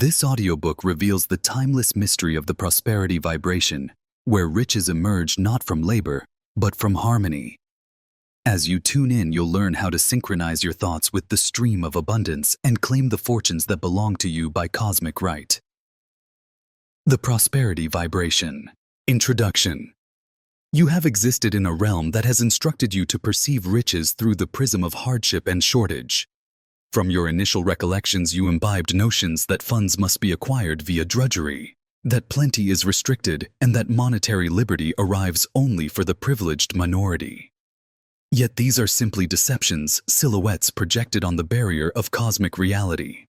This audiobook reveals the timeless mystery of the prosperity vibration, where riches emerge not from labor, but from harmony. As you tune in, you'll learn how to synchronize your thoughts with the stream of abundance and claim the fortunes that belong to you by cosmic right. The prosperity vibration. Introduction. You have existed in a realm that has instructed you to perceive riches through the prism of hardship and shortage. From your initial recollections, you imbibed notions that funds must be acquired via drudgery, that plenty is restricted, and that monetary liberty arrives only for the privileged minority. Yet these are simply deceptions, silhouettes projected on the barrier of cosmic reality.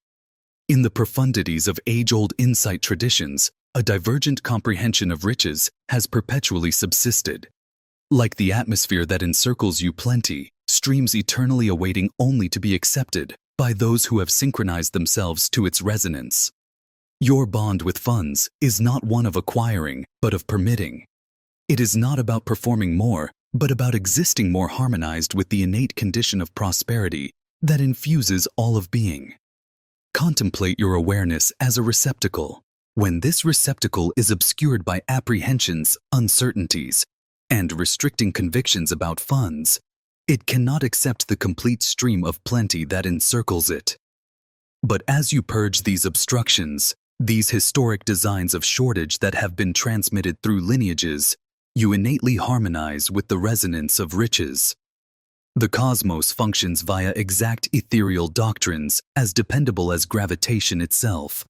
In the profundities of age-old insight traditions, a divergent comprehension of riches has perpetually subsisted. Like the atmosphere that encircles you, plenty streams eternally awaiting only to be accepted by those who have synchronized themselves to its resonance. Your bond with funds is not one of acquiring, but of permitting. It is not about performing more, but about existing more harmonized with the innate condition of prosperity that infuses all of being. Contemplate your awareness as a receptacle. When this receptacle is obscured by apprehensions, uncertainties, and restricting convictions about funds, it cannot accept the complete stream of plenty that encircles it. But as you purge these obstructions, these historic designs of shortage that have been transmitted through lineages, you innately harmonize with the resonance of riches. The cosmos functions via exact ethereal doctrines as dependable as gravitation itself.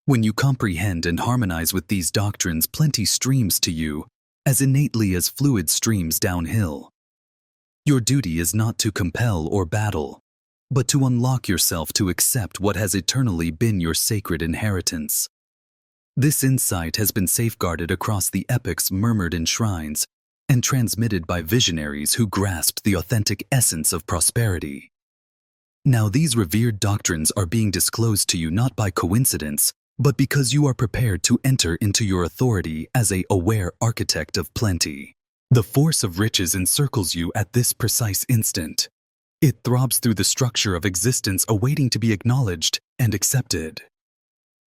When you comprehend and harmonize with these doctrines, plenty streams to you as innately as fluid streams downhill. Your duty is not to compel or battle, but to unlock yourself to accept what has eternally been your sacred inheritance. This insight has been safeguarded across the epochs, murmured in shrines, and transmitted by visionaries who grasped the authentic essence of prosperity. Now these revered doctrines are being disclosed to you not by coincidence, but because you are prepared to enter into your authority as an aware architect of plenty. The force of riches encircles you at this precise instant. It throbs through the structure of existence, awaiting to be acknowledged and accepted.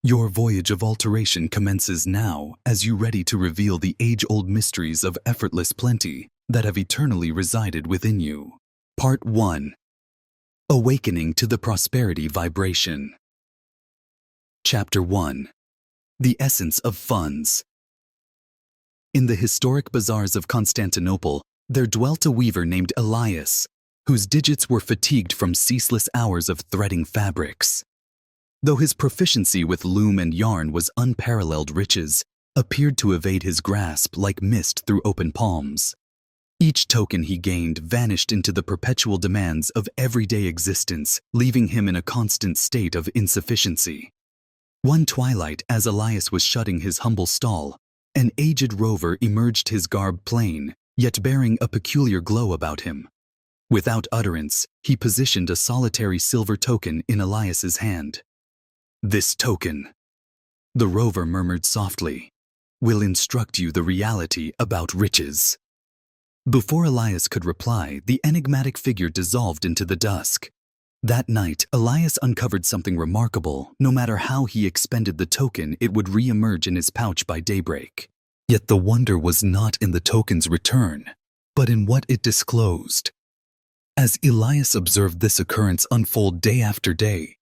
Your voyage of alteration commences now as you ready to reveal the age-old mysteries of effortless plenty that have eternally resided within you. Part 1. Awakening to the Prosperity Vibration. Chapter 1. The Essence of Funds. In the historic bazaars of Constantinople, there dwelt a weaver named Elias, whose digits were fatigued from ceaseless hours of threading fabrics. Though his proficiency with loom and yarn was unparalleled, riches appeared to evade his grasp like mist through open palms. Each token he gained vanished into the perpetual demands of everyday existence, leaving him in a constant state of insufficiency. One twilight, as Elias was shutting his humble stall, an aged rover emerged, his garb plain, yet bearing a peculiar glow about him. Without utterance, he positioned a solitary silver token in Elias's hand. "This token," the rover murmured softly, "will instruct you the reality about riches." Before Elias could reply, the enigmatic figure dissolved into the dusk. That night, Elias uncovered something remarkable. No matter how he expended the token, it would re-emerge in his pouch by daybreak. Yet the wonder was not in the token's return, but in what it disclosed. As Elias observed this occurrence unfold day after day,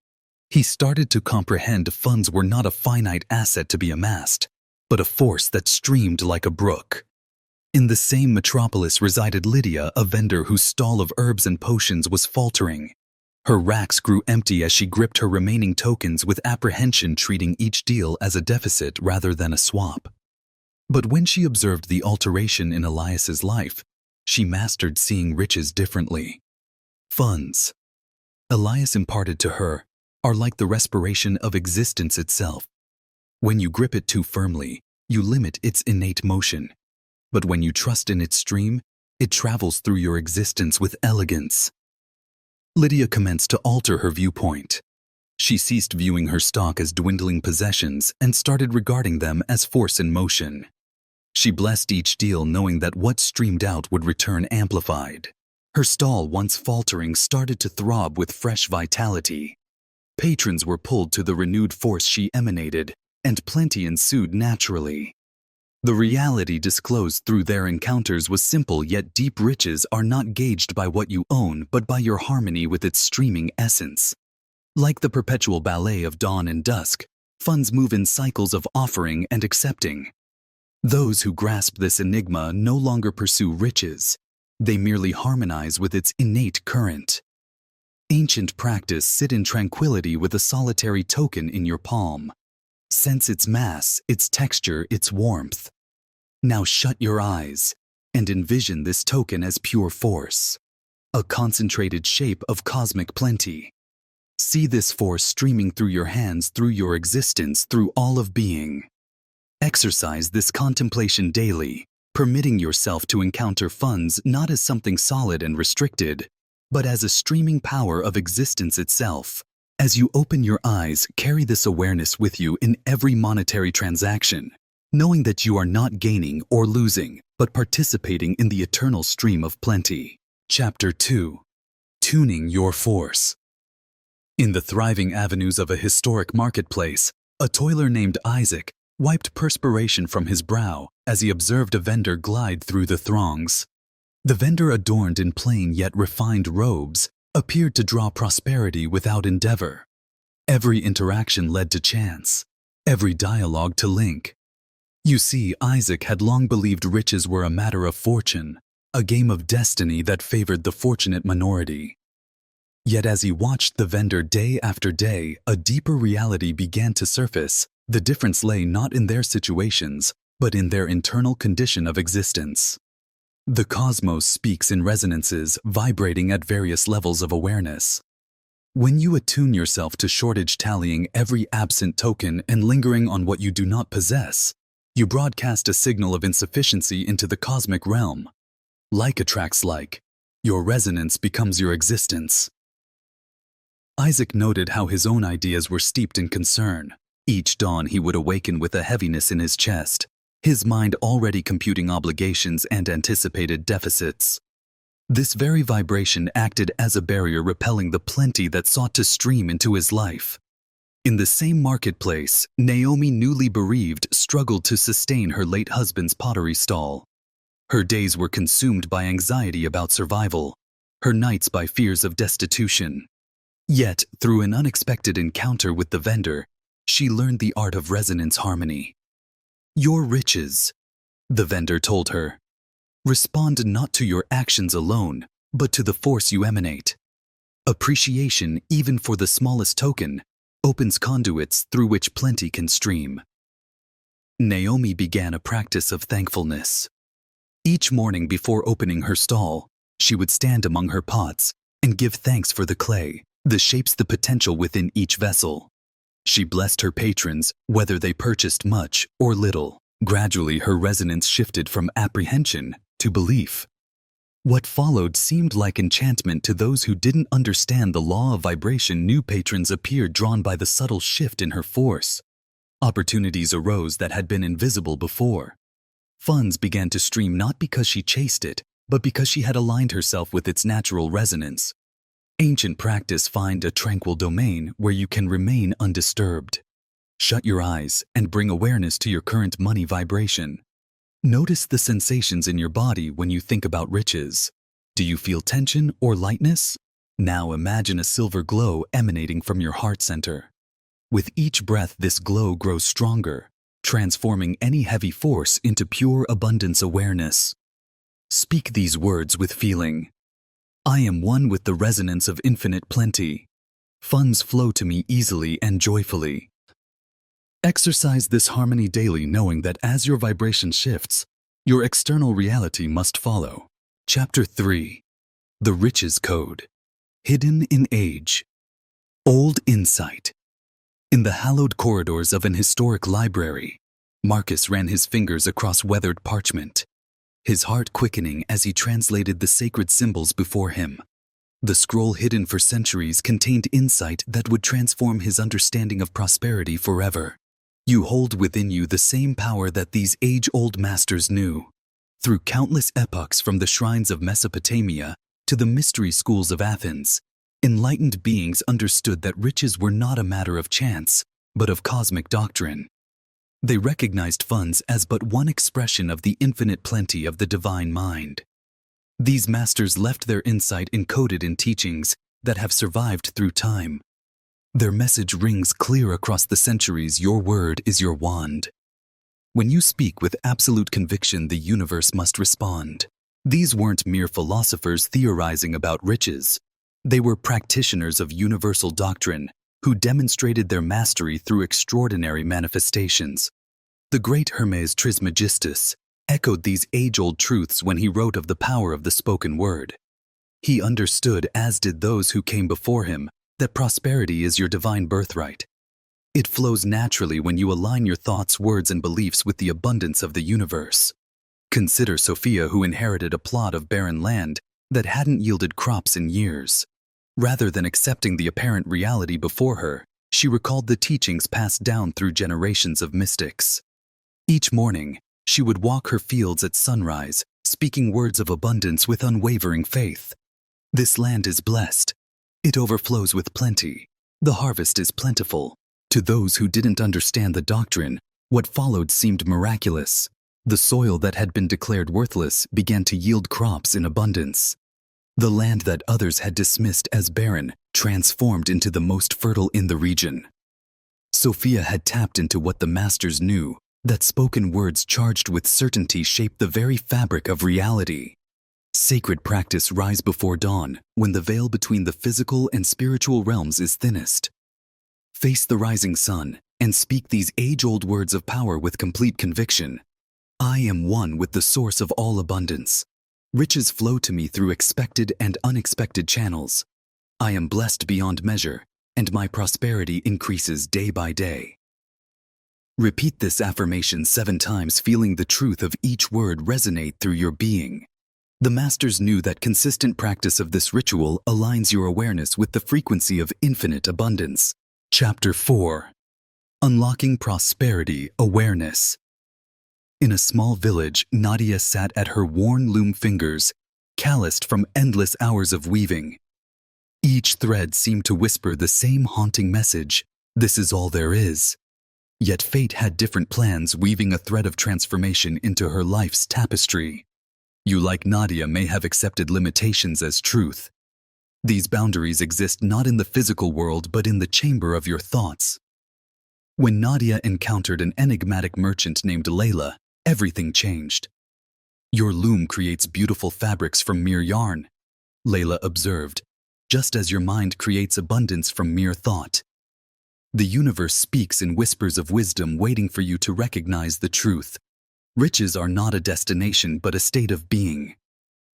he started to comprehend funds were not a finite asset to be amassed, but a force that streamed like a brook. In the same metropolis resided Lydia, a vendor whose stall of herbs and potions was faltering. Her racks grew empty as she gripped her remaining tokens with apprehension, treating each deal as a deficit rather than a swap. But when she observed the alteration in Elias's life, she mastered seeing riches differently. Funds, Elias imparted to her, are like the respiration of existence itself. When you grip it too firmly, you limit its innate motion. But when you trust in its stream, it travels through your existence with elegance. Lydia commenced to alter her viewpoint. She ceased viewing her stock as dwindling possessions and started regarding them as force in motion. She blessed each deal, knowing that what streamed out would return amplified. Her stall, once faltering, started to throb with fresh vitality. Patrons were pulled to the renewed force she emanated, and plenty ensued naturally. The reality disclosed through their encounters was simple yet deep. Riches are not gauged by what you own but by your harmony with its streaming essence. Like the perpetual ballet of dawn and dusk, funds move in cycles of offering and accepting. Those who grasp this enigma no longer pursue riches. They merely harmonize with its innate current. Ancient practice: sit in tranquility with a solitary token in your palm. Sense its mass, its texture, its warmth. Now shut your eyes and envision this token as pure force, a concentrated shape of cosmic plenty. See this force streaming through your hands, through your existence, through all of being. Exercise this contemplation daily, permitting yourself to encounter funds not as something solid and restricted, but as a streaming power of existence itself. As you open your eyes, carry this awareness with you in every monetary transaction, knowing that you are not gaining or losing, but participating in the eternal stream of plenty. Chapter 2. Tuning Your Force. In the thriving avenues of a historic marketplace, a toiler named Isaac wiped perspiration from his brow as he observed a vendor glide through the throngs. The vendor, adorned in plain yet refined robes, appeared to draw prosperity without endeavor. Every interaction led to chance, every dialogue to link. You see, Isaac had long believed riches were a matter of fortune, a game of destiny that favored the fortunate minority. Yet as he watched the vendor day after day, a deeper reality began to surface. The difference lay not in their situations, but in their internal condition of existence. The cosmos speaks in resonances, vibrating at various levels of awareness. When you attune yourself to shortage, tallying every absent token and lingering on what you do not possess, you broadcast a signal of insufficiency into the cosmic realm. Like attracts like. Your resonance becomes your existence. Isaac noted how his own ideas were steeped in concern. Each dawn he would awaken with a heaviness in his chest, his mind already computing obligations and anticipated deficits. This very vibration acted as a barrier, repelling the plenty that sought to stream into his life. In the same marketplace, Naomi, newly bereaved, struggled to sustain her late husband's pottery stall. Her days were consumed by anxiety about survival, her nights by fears of destitution. Yet, through an unexpected encounter with the vendor, she learned the art of resonance harmony. Your riches, the vendor told her, respond not to your actions alone, but to the force you emanate. Appreciation, even for the smallest token, opens conduits through which plenty can stream. Naomi began a practice of thankfulness. Each morning before opening her stall, she would stand among her pots and give thanks for the clay, the shapes, the potential within each vessel. She blessed her patrons, whether they purchased much or little. Gradually, her resonance shifted from apprehension to belief. What followed seemed like enchantment to those who didn't understand the law of vibration. New patrons appeared, drawn by the subtle shift in her force. Opportunities arose that had been invisible before. Funds began to stream not because she chased it, but because she had aligned herself with its natural resonance. Ancient practice: find a tranquil domain where you can remain undisturbed. Shut your eyes and bring awareness to your current money vibration. Notice the sensations in your body when you think about riches. Do you feel tension or lightness? Now imagine a silver glow emanating from your heart center. With each breath, this glow grows stronger, transforming any heavy force into pure abundance awareness. Speak these words with feeling. I am one with the resonance of infinite plenty. Funds flow to me easily and joyfully. Exercise this harmony daily, knowing that as your vibration shifts, your external reality must follow. Chapter 3. The Riches Code. Hidden in Age. Old Insight. In the hallowed corridors of an historic library, Marcus ran his fingers across weathered parchment, his heart quickening as he translated the sacred symbols before him. The scroll, hidden for centuries, contained insight that would transform his understanding of prosperity forever. You hold within you the same power that these age-old masters knew. Through countless epochs, from the shrines of Mesopotamia to the mystery schools of Athens, Enlightened beings understood that riches were not a matter of chance, but of cosmic doctrine. They recognized funds as but one expression of the infinite plenty of the divine mind. These masters left their insight encoded in teachings that have survived through time. Their message rings clear across the centuries: your word is your wand. When you speak with absolute conviction, the universe must respond. These weren't mere philosophers theorizing about riches. They were practitioners of universal doctrine who demonstrated their mastery through extraordinary manifestations. The great Hermes Trismegistus echoed these age-old truths when he wrote of the power of the spoken word. He understood, as did those who came before him, that prosperity is your divine birthright. It flows naturally when you align your thoughts, words, and beliefs with the abundance of the universe. Consider Sophia, who inherited a plot of barren land that hadn't yielded crops in years. Rather than accepting the apparent reality before her, she recalled the teachings passed down through generations of mystics. Each morning, she would walk her fields at sunrise, speaking words of abundance with unwavering faith. This land is blessed. It overflows with plenty. The harvest is plentiful. To those who didn't understand the doctrine, what followed seemed miraculous. The soil that had been declared worthless began to yield crops in abundance. The land that others had dismissed as barren transformed into the most fertile in the region. Sophia had tapped into what the masters knew, that spoken words charged with certainty shape the very fabric of reality. Sacred practice rise before dawn, when the veil between the physical and spiritual realms is thinnest. Face the rising sun and speak these age-old words of power with complete conviction. I am one with the source of all abundance. Riches flow to me through expected and unexpected channels. I am blessed beyond measure, and my prosperity increases day by day. Repeat this affirmation 7 times, feeling the truth of each word resonate through your being. The masters knew that consistent practice of this ritual aligns your awareness with the frequency of infinite abundance. Chapter 4. Unlocking Prosperity Awareness. In a small village, Nadia sat at her worn loom fingers, calloused from endless hours of weaving. Each thread seemed to whisper the same haunting message: this is all there is. Yet fate had different plans, weaving a thread of transformation into her life's tapestry. You, like Nadia, may have accepted limitations as truth. These boundaries exist not in the physical world but in the chamber of your thoughts. When Nadia encountered an enigmatic merchant named Layla, everything changed. Your loom creates beautiful fabrics from mere yarn, Layla observed, just as your mind creates abundance from mere thought. The universe speaks in whispers of wisdom, waiting for you to recognize the truth. Riches are not a destination but a state of being.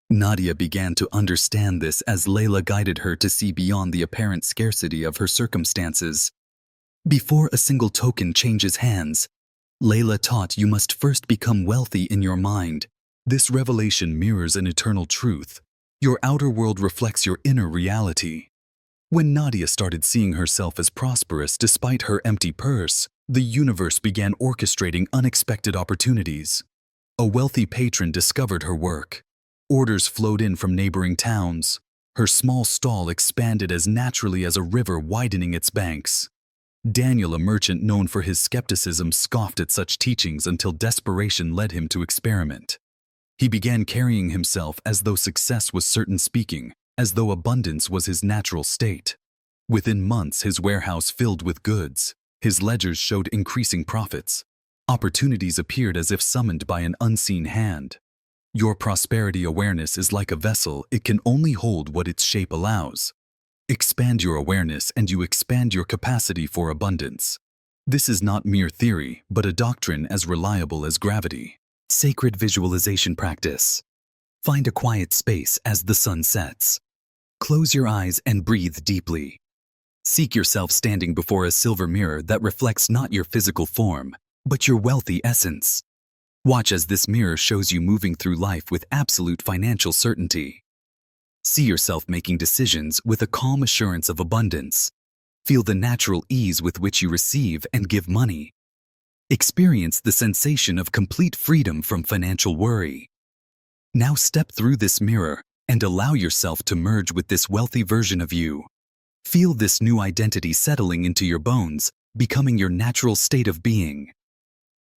Nadia began to understand this as Layla guided her to see beyond the apparent scarcity of her circumstances. Before a single token changes hands, Layla taught you must first become wealthy in your mind. This revelation mirrors an eternal truth. Your outer world reflects your inner reality. When Nadia started seeing herself as prosperous despite her empty purse, the universe began orchestrating unexpected opportunities. A wealthy patron discovered her work. Orders flowed in from neighboring towns. Her small stall expanded as naturally as a river widening its banks. Daniel, a merchant known for his skepticism, scoffed at such teachings until desperation led him to experiment. He began carrying himself as though success was certain, speaking as though abundance was his natural state. Within months, his warehouse filled with goods. His ledgers showed increasing profits. Opportunities appeared as if summoned by an unseen hand. Your prosperity awareness is like a vessel. It can only hold what its shape allows. Expand your awareness and you expand your capacity for abundance. This is not mere theory, but a doctrine as reliable as gravity. Sacred visualization practice. Find a quiet space as the sun sets. Close your eyes and breathe deeply. Seek yourself standing before a silver mirror that reflects not your physical form, but your wealthy essence. Watch as this mirror shows you moving through life with absolute financial certainty. See yourself making decisions with a calm assurance of abundance. Feel the natural ease with which you receive and give money. Experience the sensation of complete freedom from financial worry. Now step through this mirror and allow yourself to merge with this wealthy version of you. Feel this new identity settling into your bones, becoming your natural state of being.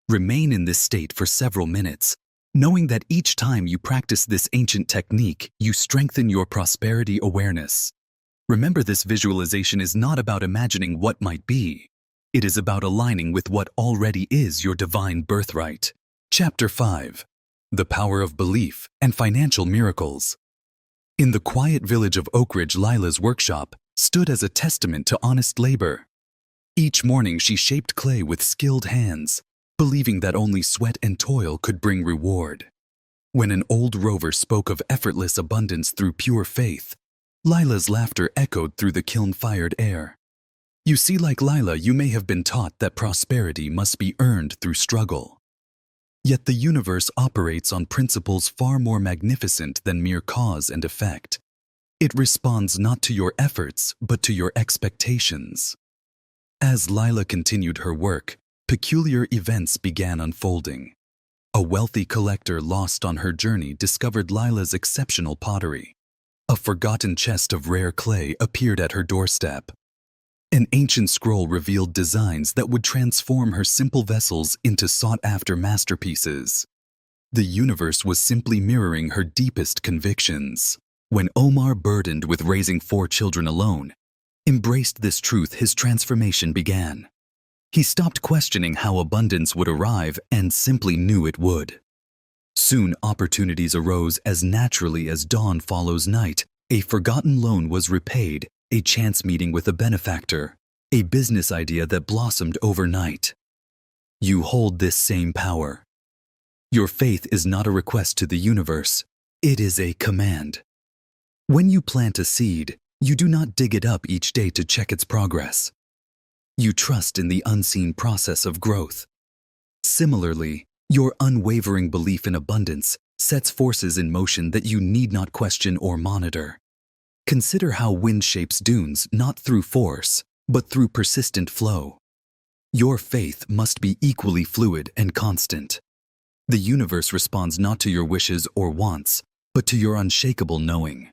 Remain in this state for several minutes, knowing that each time you practice this ancient technique, you strengthen your prosperity awareness. Remember, this visualization is not about imagining what might be. It is about aligning with what already is your divine birthright. Chapter 5. The Power of Belief and Financial Miracles. In the quiet village of Oak Ridge, Lila's workshop stood as a testament to honest labor. Each morning she shaped clay with skilled hands, believing that only sweat and toil could bring reward. When an old rover spoke of effortless abundance through pure faith, Lila's laughter echoed through the kiln-fired air. You see, like Lila, you may have been taught that prosperity must be earned through struggle. Yet the universe operates on principles far more magnificent than mere cause and effect. It responds not to your efforts, but to your expectations. As Lila continued her work, peculiar events began unfolding. A wealthy collector lost on her journey discovered Lila's exceptional pottery. A forgotten chest of rare clay appeared at her doorstep. An ancient scroll revealed designs that would transform her simple vessels into sought-after masterpieces. The universe was simply mirroring her deepest convictions. When Omar, burdened with raising 4 children alone, embraced this truth, his transformation began. He stopped questioning how abundance would arrive and simply knew it would. Soon opportunities arose as naturally as dawn follows night. A forgotten loan was repaid, a chance meeting with a benefactor, a business idea that blossomed overnight. You hold this same power. Your faith is not a request to the universe, it is a command. When you plant a seed, you do not dig it up each day to check its progress. You trust in the unseen process of growth. Similarly, your unwavering belief in abundance sets forces in motion that you need not question or monitor. Consider how wind shapes dunes not through force, but through persistent flow. Your faith must be equally fluid and constant. The universe responds not to your wishes or wants, but to your unshakable knowing.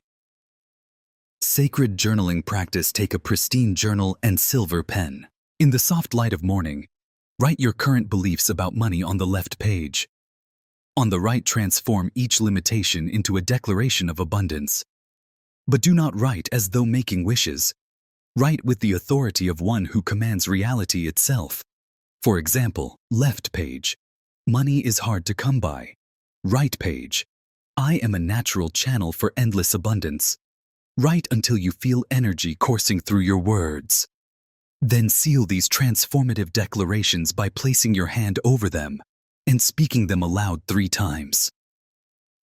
Sacred journaling practice. Take a pristine journal and silver pen. In the soft light of morning, write your current beliefs about money on the left page. On the right, transform each limitation into a declaration of abundance. But do not write as though making wishes. Write with the authority of one who commands reality itself. For example, left page, money is hard to come by. Right page, I am a natural channel for endless abundance. Write until you feel energy coursing through your words. Then seal these transformative declarations by placing your hand over them and speaking them aloud 3 times.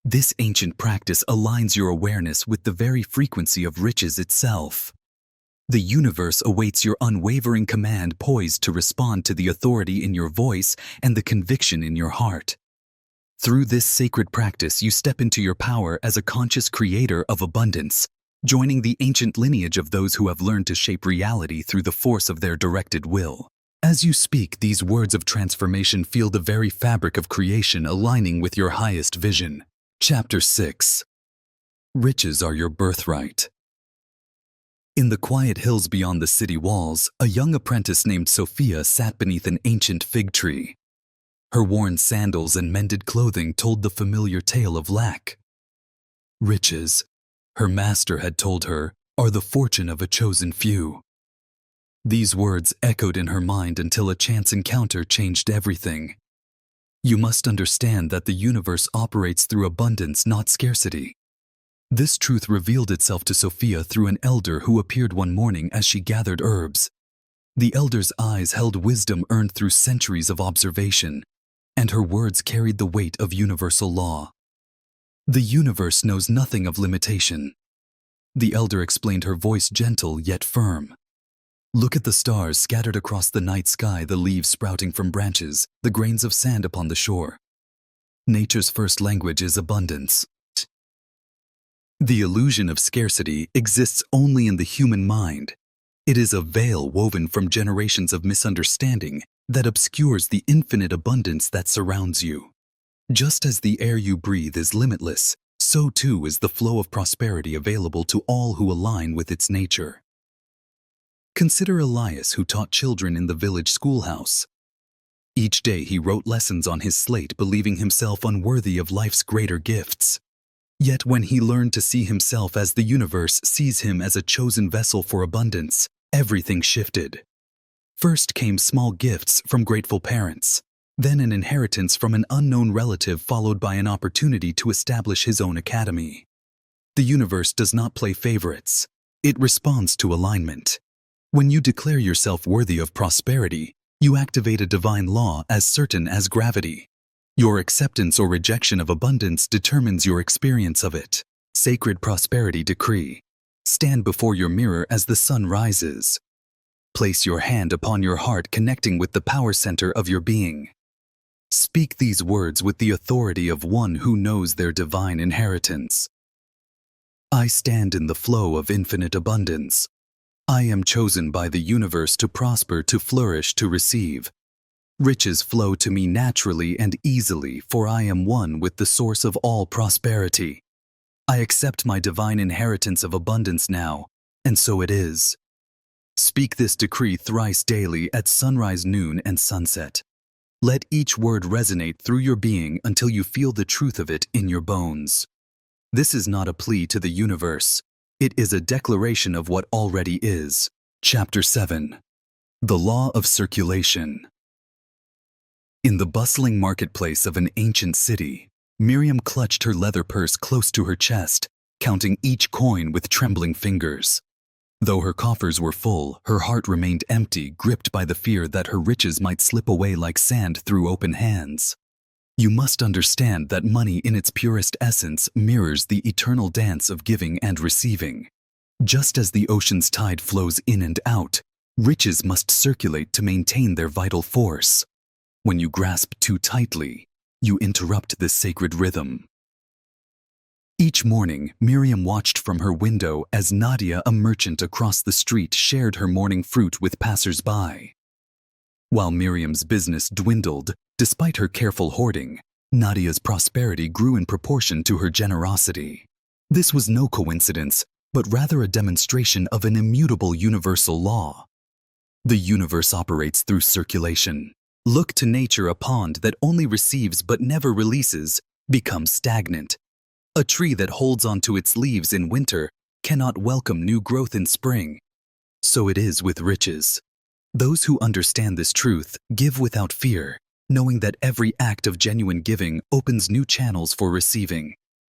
This ancient practice aligns your awareness with the very frequency of riches itself. The universe awaits your unwavering command, poised to respond to the authority in your voice and the conviction in your heart. Through this sacred practice, you step into your power as a conscious creator of abundance, joining the ancient lineage of those who have learned to shape reality through the force of their directed will. As you speak these words of transformation, feel the very fabric of creation aligning with your highest vision. Chapter 6. Riches are your birthright. In the quiet hills beyond the city walls, a young apprentice named Sophia sat beneath an ancient fig tree. Her worn sandals and mended clothing told the familiar tale of lack. Riches, her master had told her, are the fortune of a chosen few. These words echoed in her mind until a chance encounter changed everything. You must understand that the universe operates through abundance, not scarcity. This truth revealed itself to Sophia through an elder who appeared one morning as she gathered herbs. The elder's eyes held wisdom earned through centuries of observation, and her words carried the weight of universal law. The universe knows nothing of limitation. The elder explained, her voice gentle yet firm. Look at the stars scattered across the night sky, the leaves sprouting from branches, the grains of sand upon the shore. Nature's first language is abundance. The illusion of scarcity exists only in the human mind. It is a veil woven from generations of misunderstanding that obscures the infinite abundance that surrounds you. Just as the air you breathe is limitless, so too is the flow of prosperity available to all who align with its nature. Consider Elias, who taught children in the village schoolhouse. Each day he wrote lessons on his slate, believing himself unworthy of life's greater gifts. Yet when he learned to see himself as the universe sees him, as a chosen vessel for abundance, everything shifted. First came small gifts from grateful parents, then an inheritance from an unknown relative, followed by an opportunity to establish his own academy. The universe does not play favorites. It responds to alignment. When you declare yourself worthy of prosperity, you activate a divine law as certain as gravity. Your acceptance or rejection of abundance determines your experience of it. Sacred prosperity decree. Stand before your mirror as the sun rises. Place your hand upon your heart, connecting with the power center of your being. Speak these words with the authority of one who knows their divine inheritance. I stand in the flow of infinite abundance. I am chosen by the universe to prosper, to flourish, to receive. Riches flow to me naturally and easily, for I am one with the source of all prosperity. I accept my divine inheritance of abundance now, and so it is. Speak this decree thrice daily at sunrise, noon, and sunset. Let each word resonate through your being until you feel the truth of it in your bones. This is not a plea to the universe. It is a declaration of what already is. Chapter 7. The Law of Circulation. In the bustling marketplace of an ancient city, Miriam clutched her leather purse close to her chest, counting each coin with trembling fingers. Though her coffers were full, her heart remained empty, gripped by the fear that her riches might slip away like sand through open hands. You must understand that money in its purest essence mirrors the eternal dance of giving and receiving. Just as the ocean's tide flows in and out, riches must circulate to maintain their vital force. When you grasp too tightly, you interrupt this sacred rhythm. Each morning, Miriam watched from her window as Nadia, a merchant across the street, shared her morning fruit with passers-by. While Miriam's business dwindled, despite her careful hoarding, Nadia's prosperity grew in proportion to her generosity. This was no coincidence, but rather a demonstration of an immutable universal law. The universe operates through circulation. Look to nature: a pond that only receives but never releases becomes stagnant. A tree that holds onto its leaves in winter cannot welcome new growth in spring. So it is with riches. Those who understand this truth give without fear, knowing that every act of genuine giving opens new channels for receiving.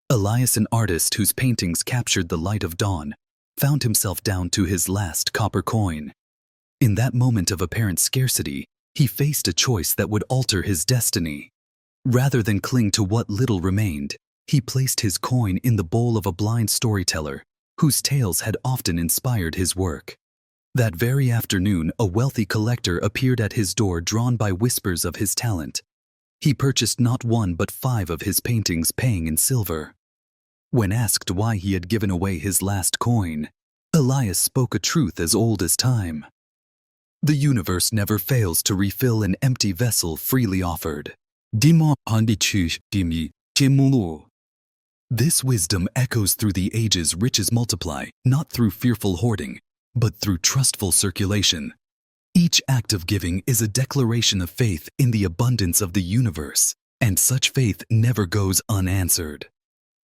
Elias, an artist whose paintings captured the light of dawn, found himself down to his last copper coin. In that moment of apparent scarcity, he faced a choice that would alter his destiny. Rather than cling to what little remained, he placed his coin in the bowl of a blind storyteller whose tales had often inspired his work. That very afternoon, a wealthy collector appeared at his door, drawn by whispers of his talent. He purchased not one but 5 of his paintings, paying in silver. When asked why he had given away his last coin, Elias spoke a truth as old as time. The universe never fails to refill an empty vessel freely offered. This wisdom echoes through the ages. Riches multiply, not through fearful hoarding, but through trustful circulation. Each act of giving is a declaration of faith in the abundance of the universe, and such faith never goes unanswered.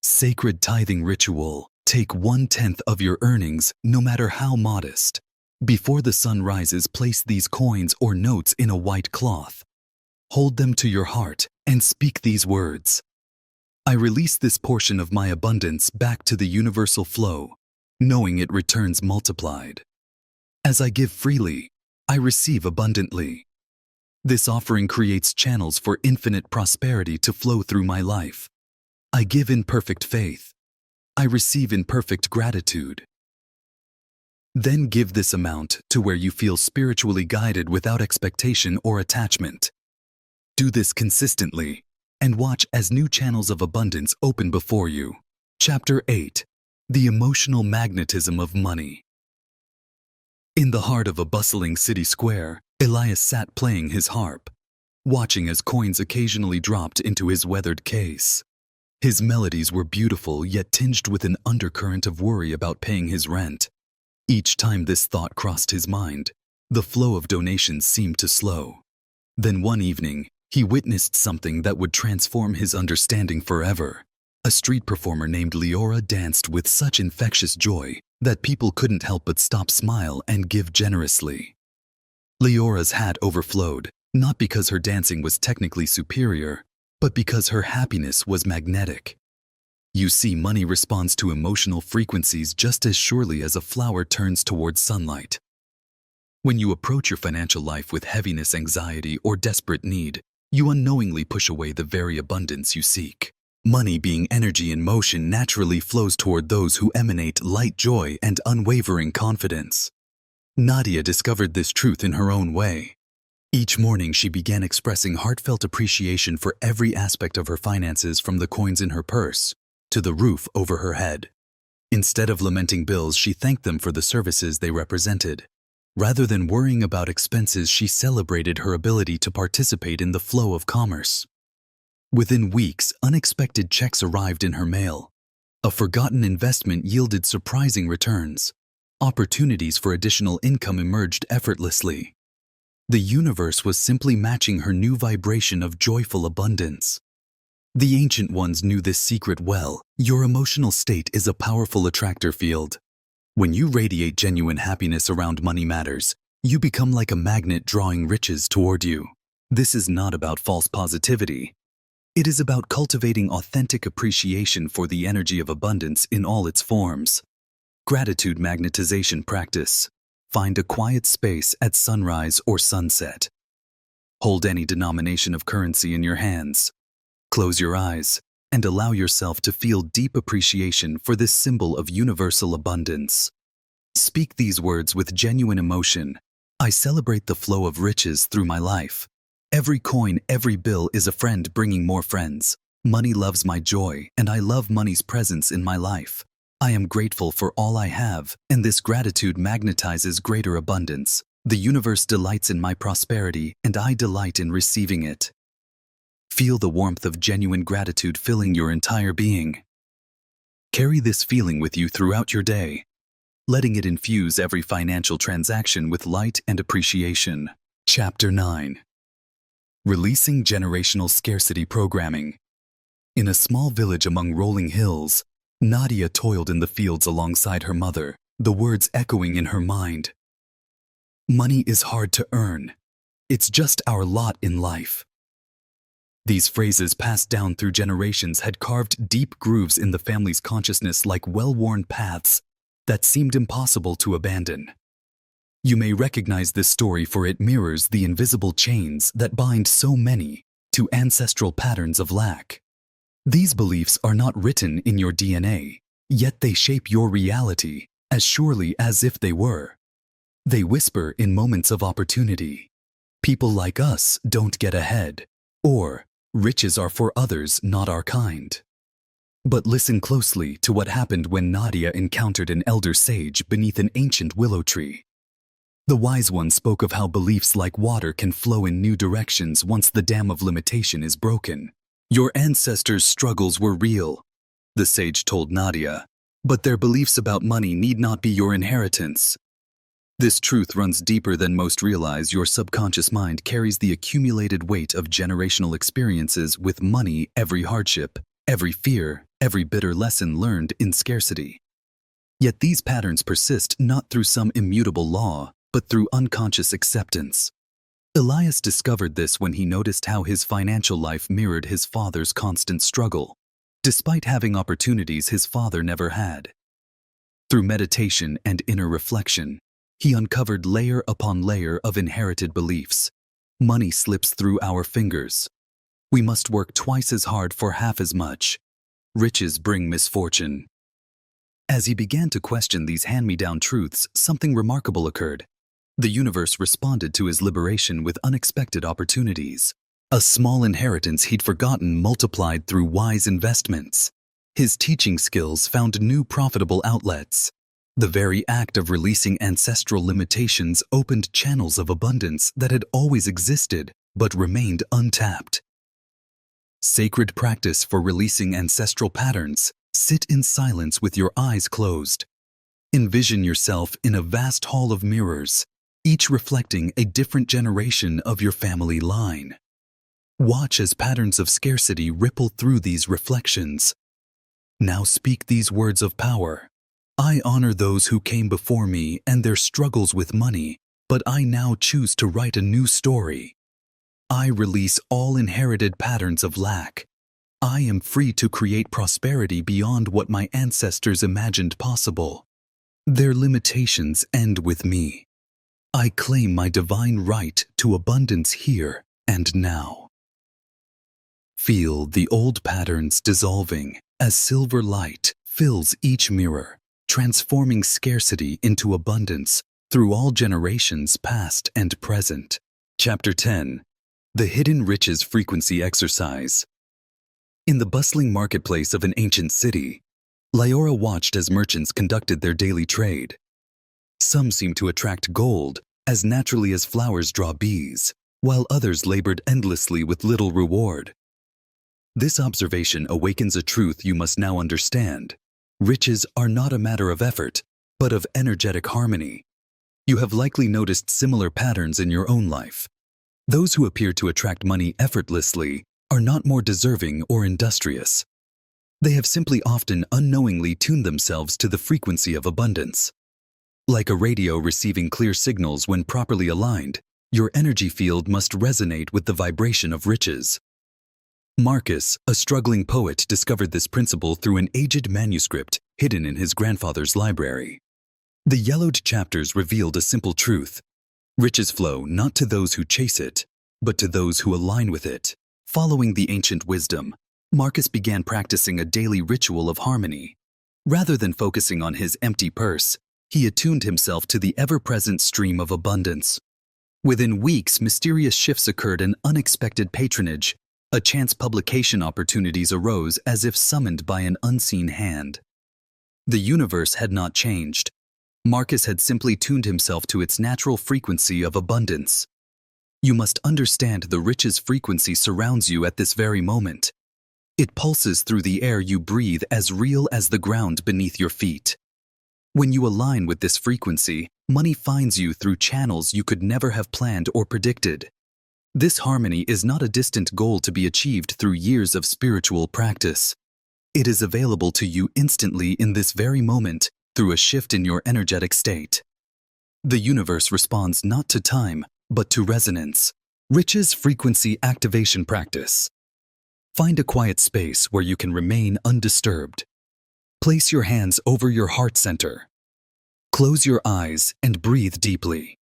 Sacred tithing ritual. Take 1/10 of your earnings, no matter how modest. Before the sun rises, place these coins or notes in a white cloth. Hold them to your heart and speak these words. I release this portion of my abundance back to the universal flow, knowing it returns multiplied. As I give freely, I receive abundantly. This offering creates channels for infinite prosperity to flow through my life. I give in perfect faith. I receive in perfect gratitude. Then give this amount to where you feel spiritually guided without expectation or attachment. Do this consistently, and watch as new channels of abundance open before you. Chapter 8. The Emotional Magnetism of Money. In the heart of a bustling city square, Elias sat playing his harp, watching as coins occasionally dropped into his weathered case. His melodies were beautiful, yet tinged with an undercurrent of worry about paying his rent. Each time this thought crossed his mind, the flow of donations seemed to slow. Then one evening, he witnessed something that would transform his understanding forever. A street performer named Leora danced with such infectious joy that people couldn't help but stop, smile, and give generously. Leora's hat overflowed, not because her dancing was technically superior, but because her happiness was magnetic. You see, money responds to emotional frequencies just as surely as a flower turns towards sunlight. When you approach your financial life with heaviness, anxiety, or desperate need, you unknowingly push away the very abundance you seek. Money, being energy in motion, naturally flows toward those who emanate light, joy, and unwavering confidence. Nadia discovered this truth in her own way. Each morning she began expressing heartfelt appreciation for every aspect of her finances, from the coins in her purse to the roof over her head. Instead of lamenting bills, she thanked them for the services they represented. Rather than worrying about expenses, she celebrated her ability to participate in the flow of commerce. Within weeks, unexpected checks arrived in her mail. A forgotten investment yielded surprising returns. Opportunities for additional income emerged effortlessly. The universe was simply matching her new vibration of joyful abundance. The ancient ones knew this secret well. Your emotional state is a powerful attractor field. When you radiate genuine happiness around money matters, you become like a magnet drawing riches toward you. This is not about false positivity. It is about cultivating authentic appreciation for the energy of abundance in all its forms. Gratitude magnetization practice. Find a quiet space at sunrise or sunset. Hold any denomination of currency in your hands. Close your eyes and allow yourself to feel deep appreciation for this symbol of universal abundance. Speak these words with genuine emotion. I celebrate the flow of riches through my life. Every coin, every bill is a friend bringing more friends. Money loves my joy, and I love money's presence in my life. I am grateful for all I have, and this gratitude magnetizes greater abundance. The universe delights in my prosperity, and I delight in receiving it. Feel the warmth of genuine gratitude filling your entire being. Carry this feeling with you throughout your day, letting it infuse every financial transaction with light and appreciation. Chapter 9. Releasing Generational Scarcity Programming. In a small village among rolling hills, Nadia toiled in the fields alongside her mother, the words echoing in her mind. Money is hard to earn. It's just our lot in life. These phrases, passed down through generations, had carved deep grooves in the family's consciousness like well-worn paths that seemed impossible to abandon. You may recognize this story, for it mirrors the invisible chains that bind so many to ancestral patterns of lack. These beliefs are not written in your DNA, yet they shape your reality as surely as if they were. They whisper in moments of opportunity. People like us don't get ahead, or riches are for others, not our kind. But listen closely to what happened when Nadia encountered an elder sage beneath an ancient willow tree. The wise one spoke of how beliefs like water can flow in new directions once the dam of limitation is broken. Your ancestors' struggles were real, the sage told Nadia, but their beliefs about money need not be your inheritance. This truth runs deeper than most realize. Your subconscious mind carries the accumulated weight of generational experiences with money, every hardship, every fear, every bitter lesson learned in scarcity. Yet these patterns persist not through some immutable law, but through unconscious acceptance. Elias discovered this when he noticed how his financial life mirrored his father's constant struggle. Despite having opportunities his father never had. Through meditation and inner reflection, he uncovered layer upon layer of inherited beliefs. Money slips through our fingers. We must work twice as hard for half as much. Riches bring misfortune. As he began to question these hand-me-down truths, something remarkable occurred. The universe responded to his liberation with unexpected opportunities. A small inheritance he'd forgotten multiplied through wise investments. His teaching skills found new profitable outlets. The very act of releasing ancestral limitations opened channels of abundance that had always existed but remained untapped. Sacred practice for releasing ancestral patterns. Sit in silence with your eyes closed. Envision yourself in a vast hall of mirrors, each reflecting a different generation of your family line. Watch as patterns of scarcity ripple through these reflections. Now speak these words of power. I honor those who came before me and their struggles with money, but I now choose to write a new story. I release all inherited patterns of lack. I am free to create prosperity beyond what my ancestors imagined possible. Their limitations end with me. I claim my divine right to abundance here and now. Feel the old patterns dissolving as silver light fills each mirror, transforming scarcity into abundance through all generations past and present. Chapter 10. The Hidden Riches Frequency Exercise. In the bustling marketplace of an ancient city, Lyora watched as merchants conducted their daily trade. Some seemed to attract gold as naturally as flowers draw bees, while others labored endlessly with little reward. This observation awakens a truth you must now understand. Riches are not a matter of effort, but of energetic harmony. You have likely noticed similar patterns in your own life. Those who appear to attract money effortlessly are not more deserving or industrious. They have simply often unknowingly tuned themselves to the frequency of abundance. Like a radio receiving clear signals when properly aligned, your energy field must resonate with the vibration of riches. Marcus, a struggling poet, discovered this principle through an aged manuscript hidden in his grandfather's library. The yellowed chapters revealed a simple truth. Riches flow not to those who chase it, but to those who align with it. Following the ancient wisdom, Marcus began practicing a daily ritual of harmony. Rather than focusing on his empty purse, he attuned himself to the ever-present stream of abundance. Within weeks, mysterious shifts occurred and unexpected patronage. Chance publication opportunities arose as if summoned by an unseen hand. The universe had not changed. Marcus had simply tuned himself to its natural frequency of abundance. You must understand the riches frequency surrounds you at this very moment. It pulses through the air you breathe, as real as the ground beneath your feet. When you align with this frequency, money finds you through channels you could never have planned or predicted. This harmony is not a distant goal to be achieved through years of spiritual practice. It is available to you instantly in this very moment through a shift in your energetic state. The universe responds not to time, but to resonance. Riches Frequency Activation Practice. Find a quiet space where you can remain undisturbed. Place your hands over your heart center. Close your eyes and breathe deeply.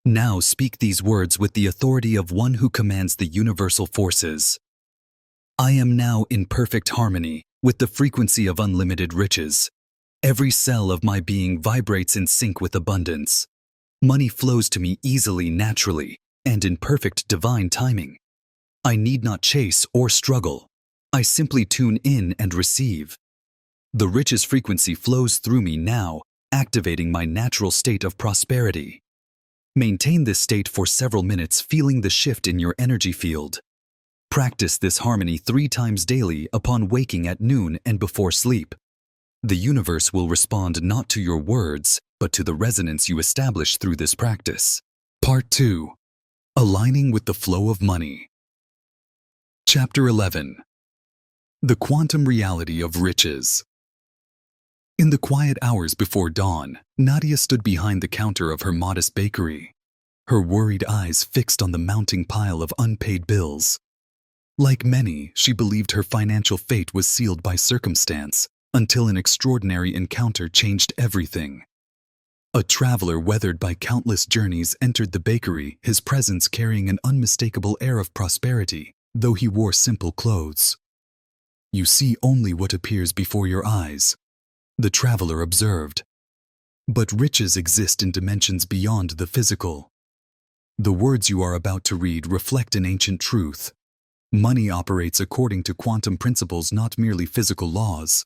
Now speak these words with the authority of one who commands the universal forces. I am now in perfect harmony with the frequency of unlimited riches. Every cell of my being vibrates in sync with abundance. Money flows to me easily, naturally, and in perfect divine timing. I need not chase or struggle. I simply tune in and receive. The riches frequency flows through me now, activating my natural state of prosperity. Maintain this state for several minutes, feeling the shift in your energy field. Practice this harmony 3 times daily upon waking at noon and before sleep. The universe will respond not to your words, but to the resonance you establish through this practice. Part 2. Aligning with the flow of money. Chapter 11. The Quantum Reality of Riches. In the quiet hours before dawn, Nadia stood behind the counter of her modest bakery, her worried eyes fixed on the mounting pile of unpaid bills. Like many, she believed her financial fate was sealed by circumstance, until an extraordinary encounter changed everything. A traveler weathered by countless journeys entered the bakery, his presence carrying an unmistakable air of prosperity, though he wore simple clothes. You see only what appears before your eyes, the traveler observed. But riches exist in dimensions beyond the physical. The words you are about to read reflect an ancient truth. Money operates according to quantum principles, not merely physical laws.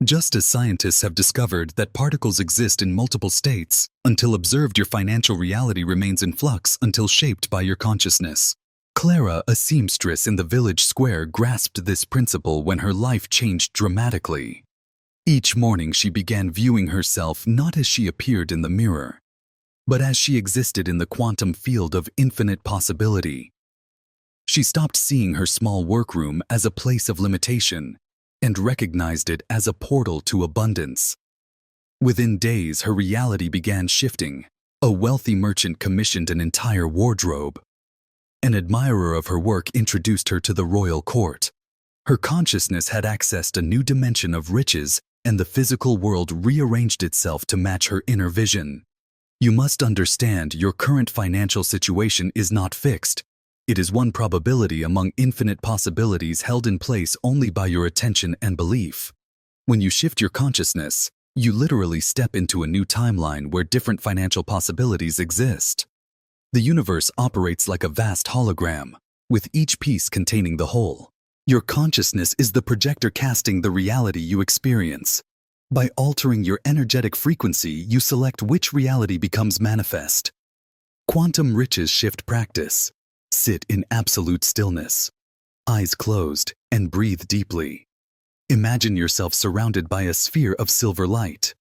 Just as scientists have discovered that particles exist in multiple states, until observed, your financial reality remains in flux until shaped by your consciousness. Clara, a seamstress in the village square, grasped this principle when her life changed dramatically. Each morning she began viewing herself not as she appeared in the mirror, but as she existed in the quantum field of infinite possibility. She stopped seeing her small workroom as a place of limitation and recognized it as a portal to abundance. Within days, her reality began shifting. A wealthy merchant commissioned an entire wardrobe. An admirer of her work introduced her to the royal court. Her consciousness had accessed a new dimension of riches, and the physical world rearranged itself to match her inner vision. You must understand, your current financial situation is not fixed. It is one probability among infinite possibilities held in place only by your attention and belief. When you shift your consciousness, you literally step into a new timeline where different financial possibilities exist. The universe operates like a vast hologram, with each piece containing the whole. Your consciousness is the projector casting the reality you experience. By altering your energetic frequency, you select which reality becomes manifest. Quantum riches shift practice. Sit in absolute stillness. Eyes closed and breathe deeply. Imagine yourself surrounded by a sphere of silver light.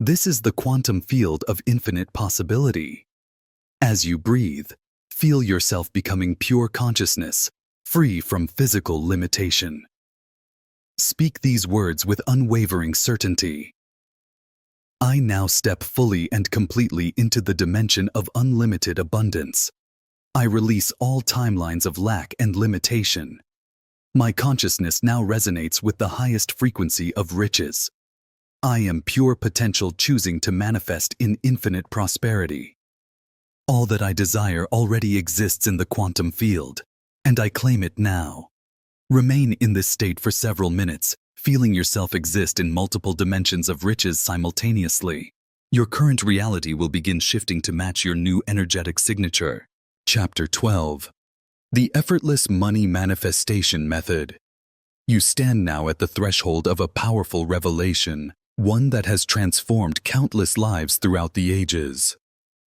This is the quantum field of infinite possibility. As you breathe, feel yourself becoming pure consciousness, free from physical limitation. Speak these words with unwavering certainty. I now step fully and completely into the dimension of unlimited abundance. I release all timelines of lack and limitation. My consciousness now resonates with the highest frequency of riches. I am pure potential choosing to manifest in infinite prosperity. All that I desire already exists in the quantum field, and I claim it now. Remain in this state for several minutes, feeling yourself exist in multiple dimensions of riches simultaneously. Your current reality will begin shifting to match your new energetic signature. Chapter 12. The Effortless Money Manifestation Method. You stand now at the threshold of a powerful revelation, one that has transformed countless lives throughout the ages.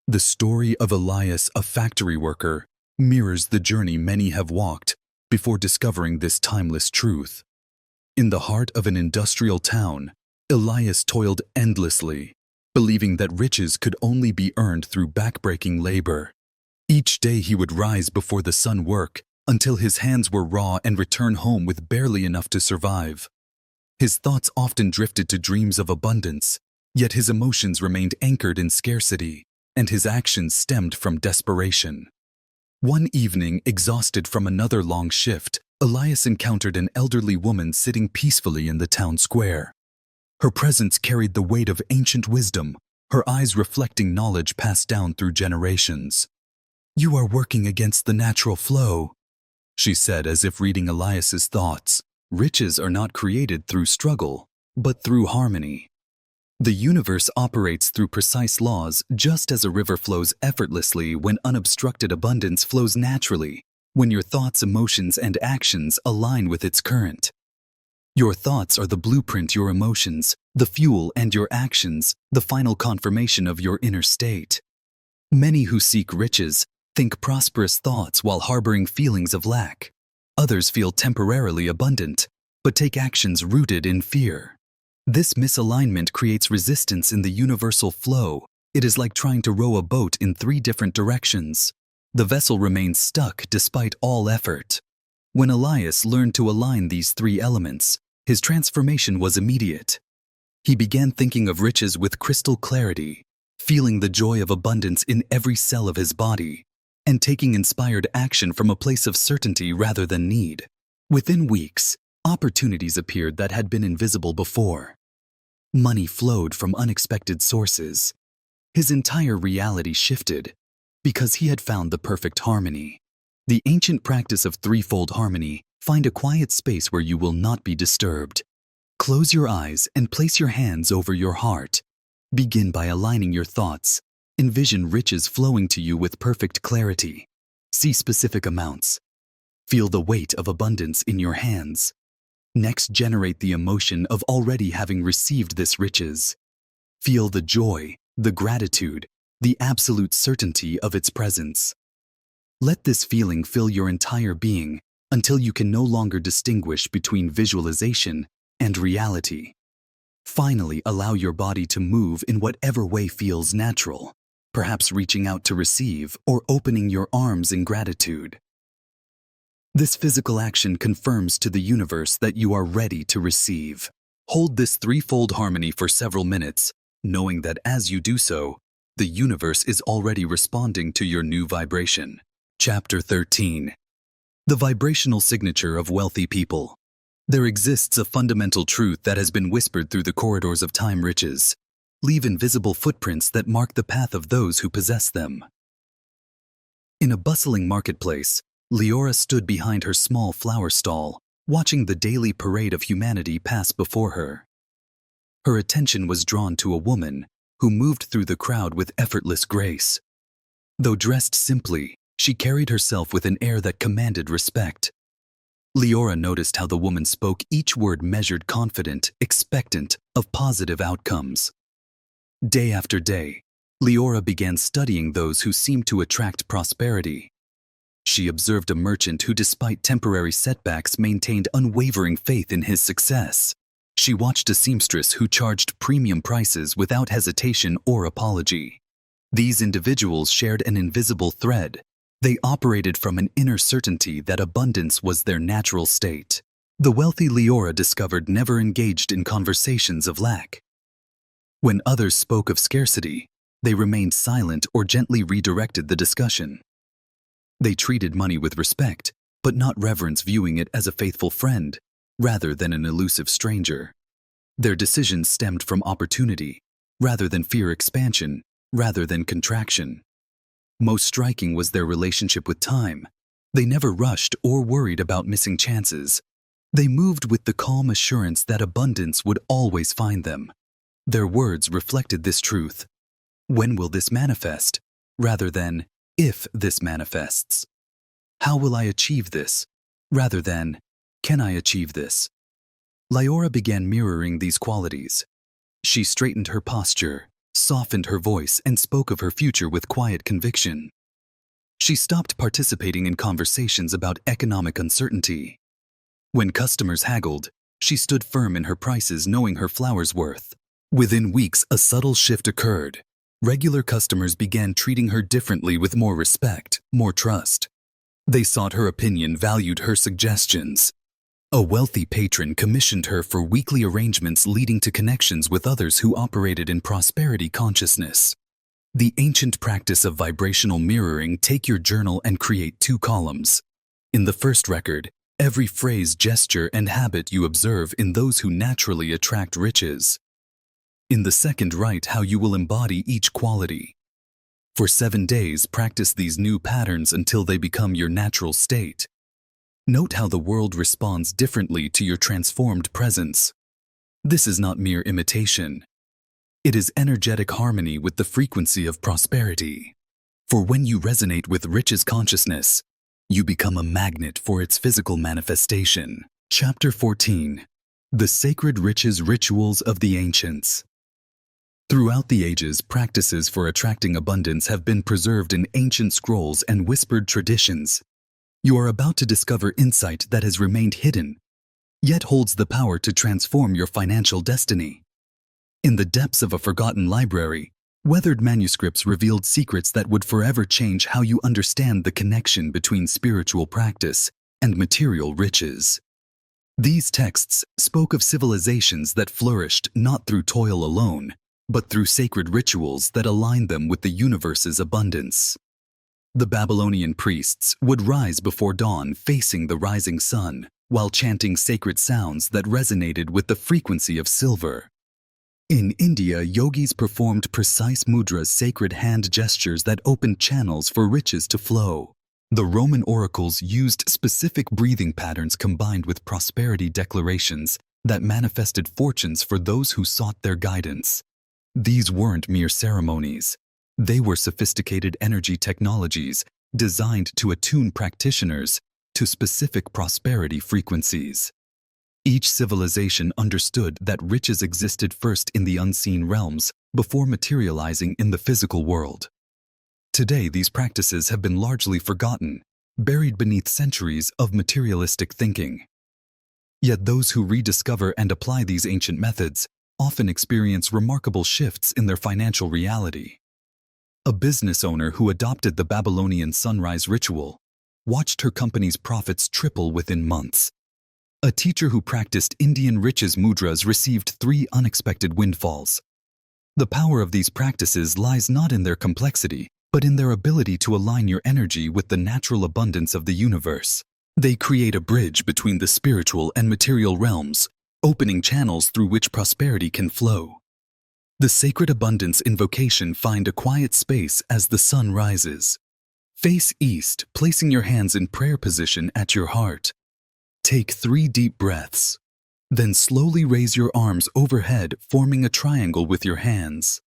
The story of Elias, a factory worker, mirrors the journey many have walked before discovering this timeless truth. In the heart of an industrial town, Elias toiled endlessly, believing that riches could only be earned through backbreaking labor. Each day he would rise before the sun work until his hands were raw and return home with barely enough to survive. His thoughts often drifted to dreams of abundance, yet his emotions remained anchored in scarcity, and his actions stemmed from desperation. One evening, exhausted from another long shift, Elias encountered an elderly woman sitting peacefully in the town square. Her presence carried the weight of ancient wisdom, her eyes reflecting knowledge passed down through generations. "You are working against the natural flow," she said, as if reading Elias's thoughts. Riches are not created through struggle, but through harmony. The universe operates through precise laws, just as a river flows effortlessly when unobstructed abundance flows naturally, when your thoughts, emotions, and actions align with its current. Your thoughts are the blueprint, your emotions, the fuel, and your actions, the final confirmation of your inner state. Many who seek riches think prosperous thoughts while harboring feelings of lack. Others feel temporarily abundant, but take actions rooted in fear. This misalignment creates resistance in the universal flow. It is like trying to row a boat in 3 different directions. The vessel remains stuck despite all effort. When Elias learned to align these 3 elements, his transformation was immediate. He began thinking of riches with crystal clarity, feeling the joy of abundance in every cell of his body, and taking inspired action from a place of certainty rather than need. Within weeks, opportunities appeared that had been invisible before. Money flowed from unexpected sources. His entire reality shifted because he had found the perfect harmony. The ancient practice of threefold harmony: find a quiet space where you will not be disturbed. Close your eyes and place your hands over your heart. Begin by aligning your thoughts. Envision riches flowing to you with perfect clarity. See specific amounts. Feel the weight of abundance in your hands. Next, generate the emotion of already having received this riches. Feel the joy, the gratitude, the absolute certainty of its presence. Let this feeling fill your entire being until you can no longer distinguish between visualization and reality. Finally, allow your body to move in whatever way feels natural, perhaps reaching out to receive or opening your arms in gratitude. This physical action confirms to the universe that you are ready to receive. Hold this threefold harmony for several minutes, knowing that as you do so, the universe is already responding to your new vibration. Chapter 13. The vibrational signature of wealthy people. There exists a fundamental truth that has been whispered through the corridors of time. Riches leave invisible footprints that mark the path of those who possess them. In a bustling marketplace, Leora stood behind her small flower stall, watching the daily parade of humanity pass before her. Her attention was drawn to a woman who moved through the crowd with effortless grace. Though dressed simply, she carried herself with an air that commanded respect. Leora noticed how the woman spoke, each word measured, confident, expectant of positive outcomes. Day after day, Leora began studying those who seemed to attract prosperity. She observed a merchant who, despite temporary setbacks, maintained unwavering faith in his success. She watched a seamstress who charged premium prices without hesitation or apology. These individuals shared an invisible thread. They operated from an inner certainty that abundance was their natural state. The wealthy Leora discovered never engaged in conversations of lack. When others spoke of scarcity, they remained silent or gently redirected the discussion. They treated money with respect, but not reverence, viewing it as a faithful friend, rather than an elusive stranger. Their decisions stemmed from opportunity, rather than fear, expansion, rather than contraction. Most striking was their relationship with time. They never rushed or worried about missing chances. They moved with the calm assurance that abundance would always find them. Their words reflected this truth. When will this manifest? Rather than, if this manifests. How will I achieve this? Rather than, can I achieve this? Leora began mirroring these qualities. She straightened her posture, softened her voice, and spoke of her future with quiet conviction. She stopped participating in conversations about economic uncertainty. When customers haggled, she stood firm in her prices, knowing her flower's worth. Within weeks, a subtle shift occurred. Regular customers began treating her differently, with more respect, more trust. They sought her opinion, valued her suggestions. A wealthy patron commissioned her for weekly arrangements, leading to connections with others who operated in prosperity consciousness. The ancient practice of vibrational mirroring. Take your journal and create 2 columns. In the first record, every phrase, gesture, and habit you observe in those who naturally attract riches. In the second, write how you will embody each quality. For 7 days, practice these new patterns until they become your natural state. Note how the world responds differently to your transformed presence. This is not mere imitation. It is energetic harmony with the frequency of prosperity. For when you resonate with riches consciousness, you become a magnet for its physical manifestation. Chapter 14. The Sacred Riches Rituals of the Ancients. Throughout the ages, practices for attracting abundance have been preserved in ancient scrolls and whispered traditions. You are about to discover insight that has remained hidden, yet holds the power to transform your financial destiny. In the depths of a forgotten library, weathered manuscripts revealed secrets that would forever change how you understand the connection between spiritual practice and material riches. These texts spoke of civilizations that flourished not through toil alone, but through sacred rituals that aligned them with the universe's abundance. The Babylonian priests would rise before dawn, facing the rising sun, while chanting sacred sounds that resonated with the frequency of silver. In India, yogis performed precise mudras, sacred hand gestures that opened channels for riches to flow. The Roman oracles used specific breathing patterns combined with prosperity declarations that manifested fortunes for those who sought their guidance. These weren't mere ceremonies. They were sophisticated energy technologies designed to attune practitioners to specific prosperity frequencies. Each civilization understood that riches existed first in the unseen realms before materializing in the physical world. Today, these practices have been largely forgotten, buried beneath centuries of materialistic thinking. Yet those who rediscover and apply these ancient methods often experience remarkable shifts in their financial reality. A business owner who adopted the Babylonian sunrise ritual watched her company's profits triple within months. A teacher who practiced Indian riches mudras received 3 unexpected windfalls. The power of these practices lies not in their complexity, but in their ability to align your energy with the natural abundance of the universe. They create a bridge between the spiritual and material realms, opening channels through which prosperity can flow. The sacred abundance invocation: find a quiet space as the sun rises. Face east, placing your hands in prayer position at your heart. Take 3 deep breaths. Then slowly raise your arms overhead, forming a triangle with your hands.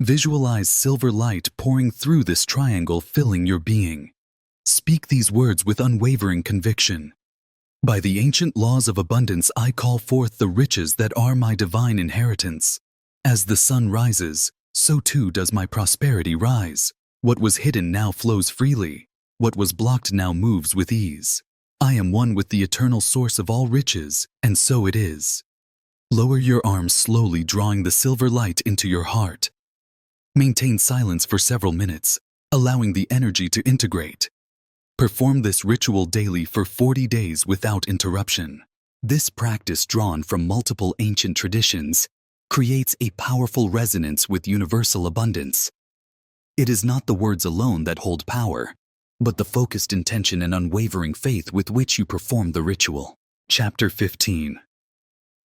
Visualize silver light pouring through this triangle, filling your being. Speak these words with unwavering conviction. By the ancient laws of abundance, I call forth the riches that are my divine inheritance. As the sun rises, so too does my prosperity rise. What was hidden now flows freely. What was blocked now moves with ease. I am one with the eternal source of all riches, and so it is. Lower your arms slowly, drawing the silver light into your heart. Maintain silence for several minutes, allowing the energy to integrate. Perform this ritual daily for 40 days without interruption. This practice, drawn from multiple ancient traditions, creates a powerful resonance with universal abundance. It is not the words alone that hold power, but the focused intention and unwavering faith with which you perform the ritual. Chapter 15.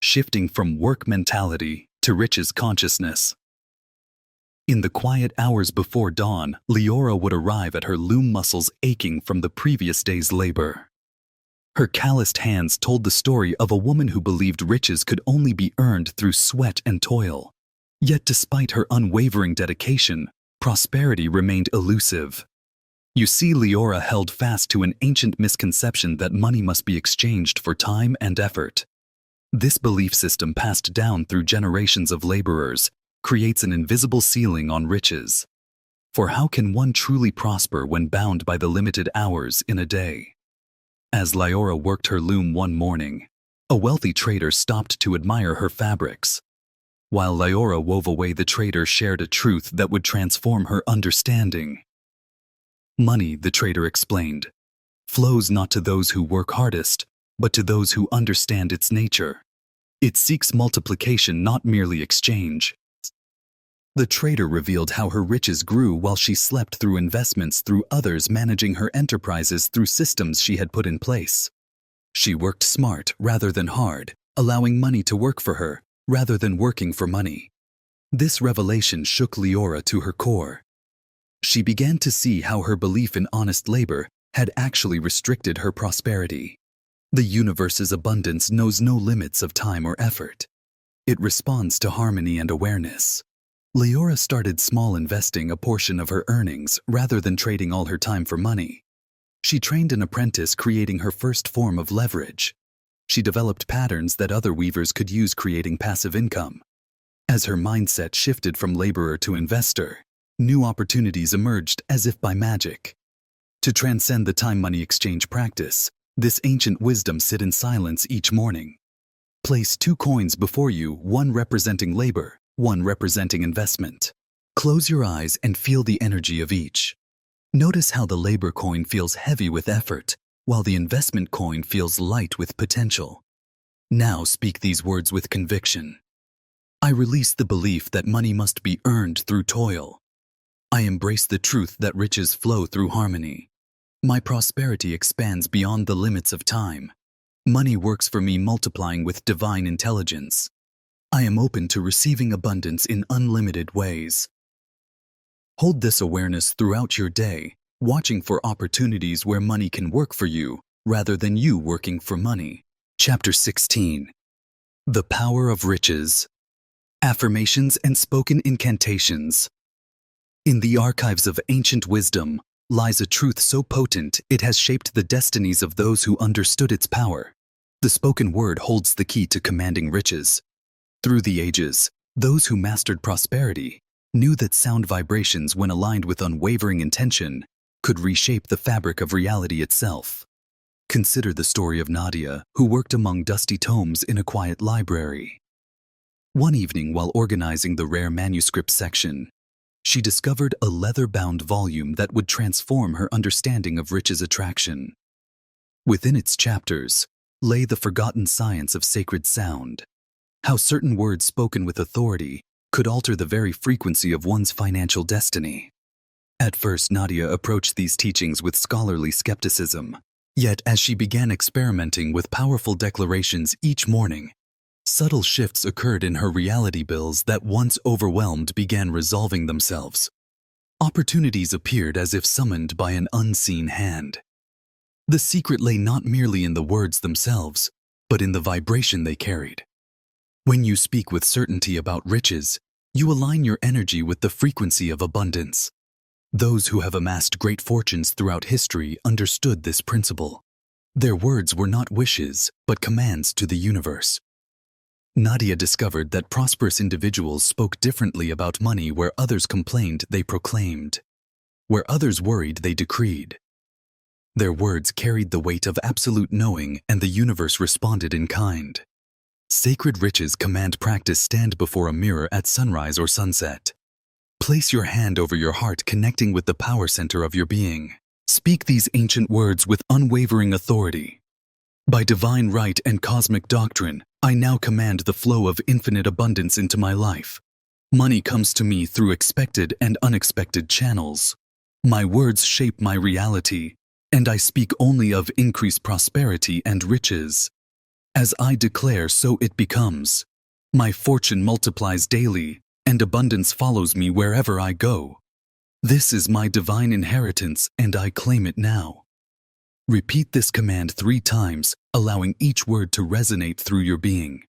Shifting from work mentality to riches consciousness. In the quiet hours before dawn, Leora would arrive at her loom, muscles aching from the previous day's labor. Her calloused hands told the story of a woman who believed riches could only be earned through sweat and toil. Yet despite her unwavering dedication, prosperity remained elusive. You see, Leora held fast to an ancient misconception that money must be exchanged for time and effort. This belief system, passed down through generations of laborers, creates an invisible ceiling on riches. For how can one truly prosper when bound by the limited hours in a day? As Leora worked her loom one morning, a wealthy trader stopped to admire her fabrics. While Leora wove away, the trader shared a truth that would transform her understanding. Money, the trader explained, flows not to those who work hardest, but to those who understand its nature. It seeks multiplication, not merely exchange. The trader revealed how her riches grew while she slept through investments through others, managing her enterprises through systems she had put in place. She worked smart rather than hard, allowing money to work for her rather than working for money. This revelation shook Leora to her core. She began to see how her belief in honest labor had actually restricted her prosperity. The universe's abundance knows no limits of time or effort. It responds to harmony and awareness. Leora started small, investing a portion of her earnings rather than trading all her time for money. She trained an apprentice, creating her first form of leverage. She developed patterns that other weavers could use, creating passive income. As her mindset shifted from laborer to investor, new opportunities emerged as if by magic. To transcend the time-money exchange practice, this ancient wisdom: sit in silence each morning. Place 2 coins before you, one representing labor, one representing investment. Close your eyes and feel the energy of each. Notice how the labor coin feels heavy with effort, while the investment coin feels light with potential. Now speak these words with conviction. I release the belief that money must be earned through toil. I embrace the truth that riches flow through harmony. My prosperity expands beyond the limits of time. Money works for me, multiplying with divine intelligence. I am open to receiving abundance in unlimited ways. Hold this awareness throughout your day, watching for opportunities where money can work for you rather than you working for money. Chapter 16. The Power of Riches. Affirmations and Spoken Incantations. In the archives of ancient wisdom lies a truth so potent it has shaped the destinies of those who understood its power. The spoken word holds the key to commanding riches. Through the ages, those who mastered prosperity knew that sound vibrations, when aligned with unwavering intention, could reshape the fabric of reality itself. Consider the story of Nadia, who worked among dusty tomes in a quiet library. One evening, while organizing the rare manuscript section, she discovered a leather-bound volume that would transform her understanding of riches attraction. Within its chapters lay the forgotten science of sacred sound, how certain words spoken with authority could alter the very frequency of one's financial destiny. At first, Nadia approached these teachings with scholarly skepticism. Yet, as she began experimenting with powerful declarations each morning, subtle shifts occurred in her reality bills that once overwhelmed began resolving themselves. Opportunities appeared as if summoned by an unseen hand. The secret lay not merely in the words themselves, but in the vibration they carried. When you speak with certainty about riches, you align your energy with the frequency of abundance. Those who have amassed great fortunes throughout history understood this principle. Their words were not wishes, but commands to the universe. Nadia discovered that prosperous individuals spoke differently about money. Where others complained, they proclaimed. Where others worried, they decreed. Their words carried the weight of absolute knowing, and the universe responded in kind. Sacred riches command practice. Stand before a mirror at sunrise or sunset. Place your hand over your heart, connecting with the power center of your being. Speak these ancient words with unwavering authority. By divine right and cosmic doctrine, I now command the flow of infinite abundance into my life. Money comes to me through expected and unexpected channels. My words shape my reality, and I speak only of increased prosperity and riches. As I declare, so it becomes. My fortune multiplies daily, and abundance follows me wherever I go. This is my divine inheritance, and I claim it now. Repeat this command 3 times, allowing each word to resonate through your being.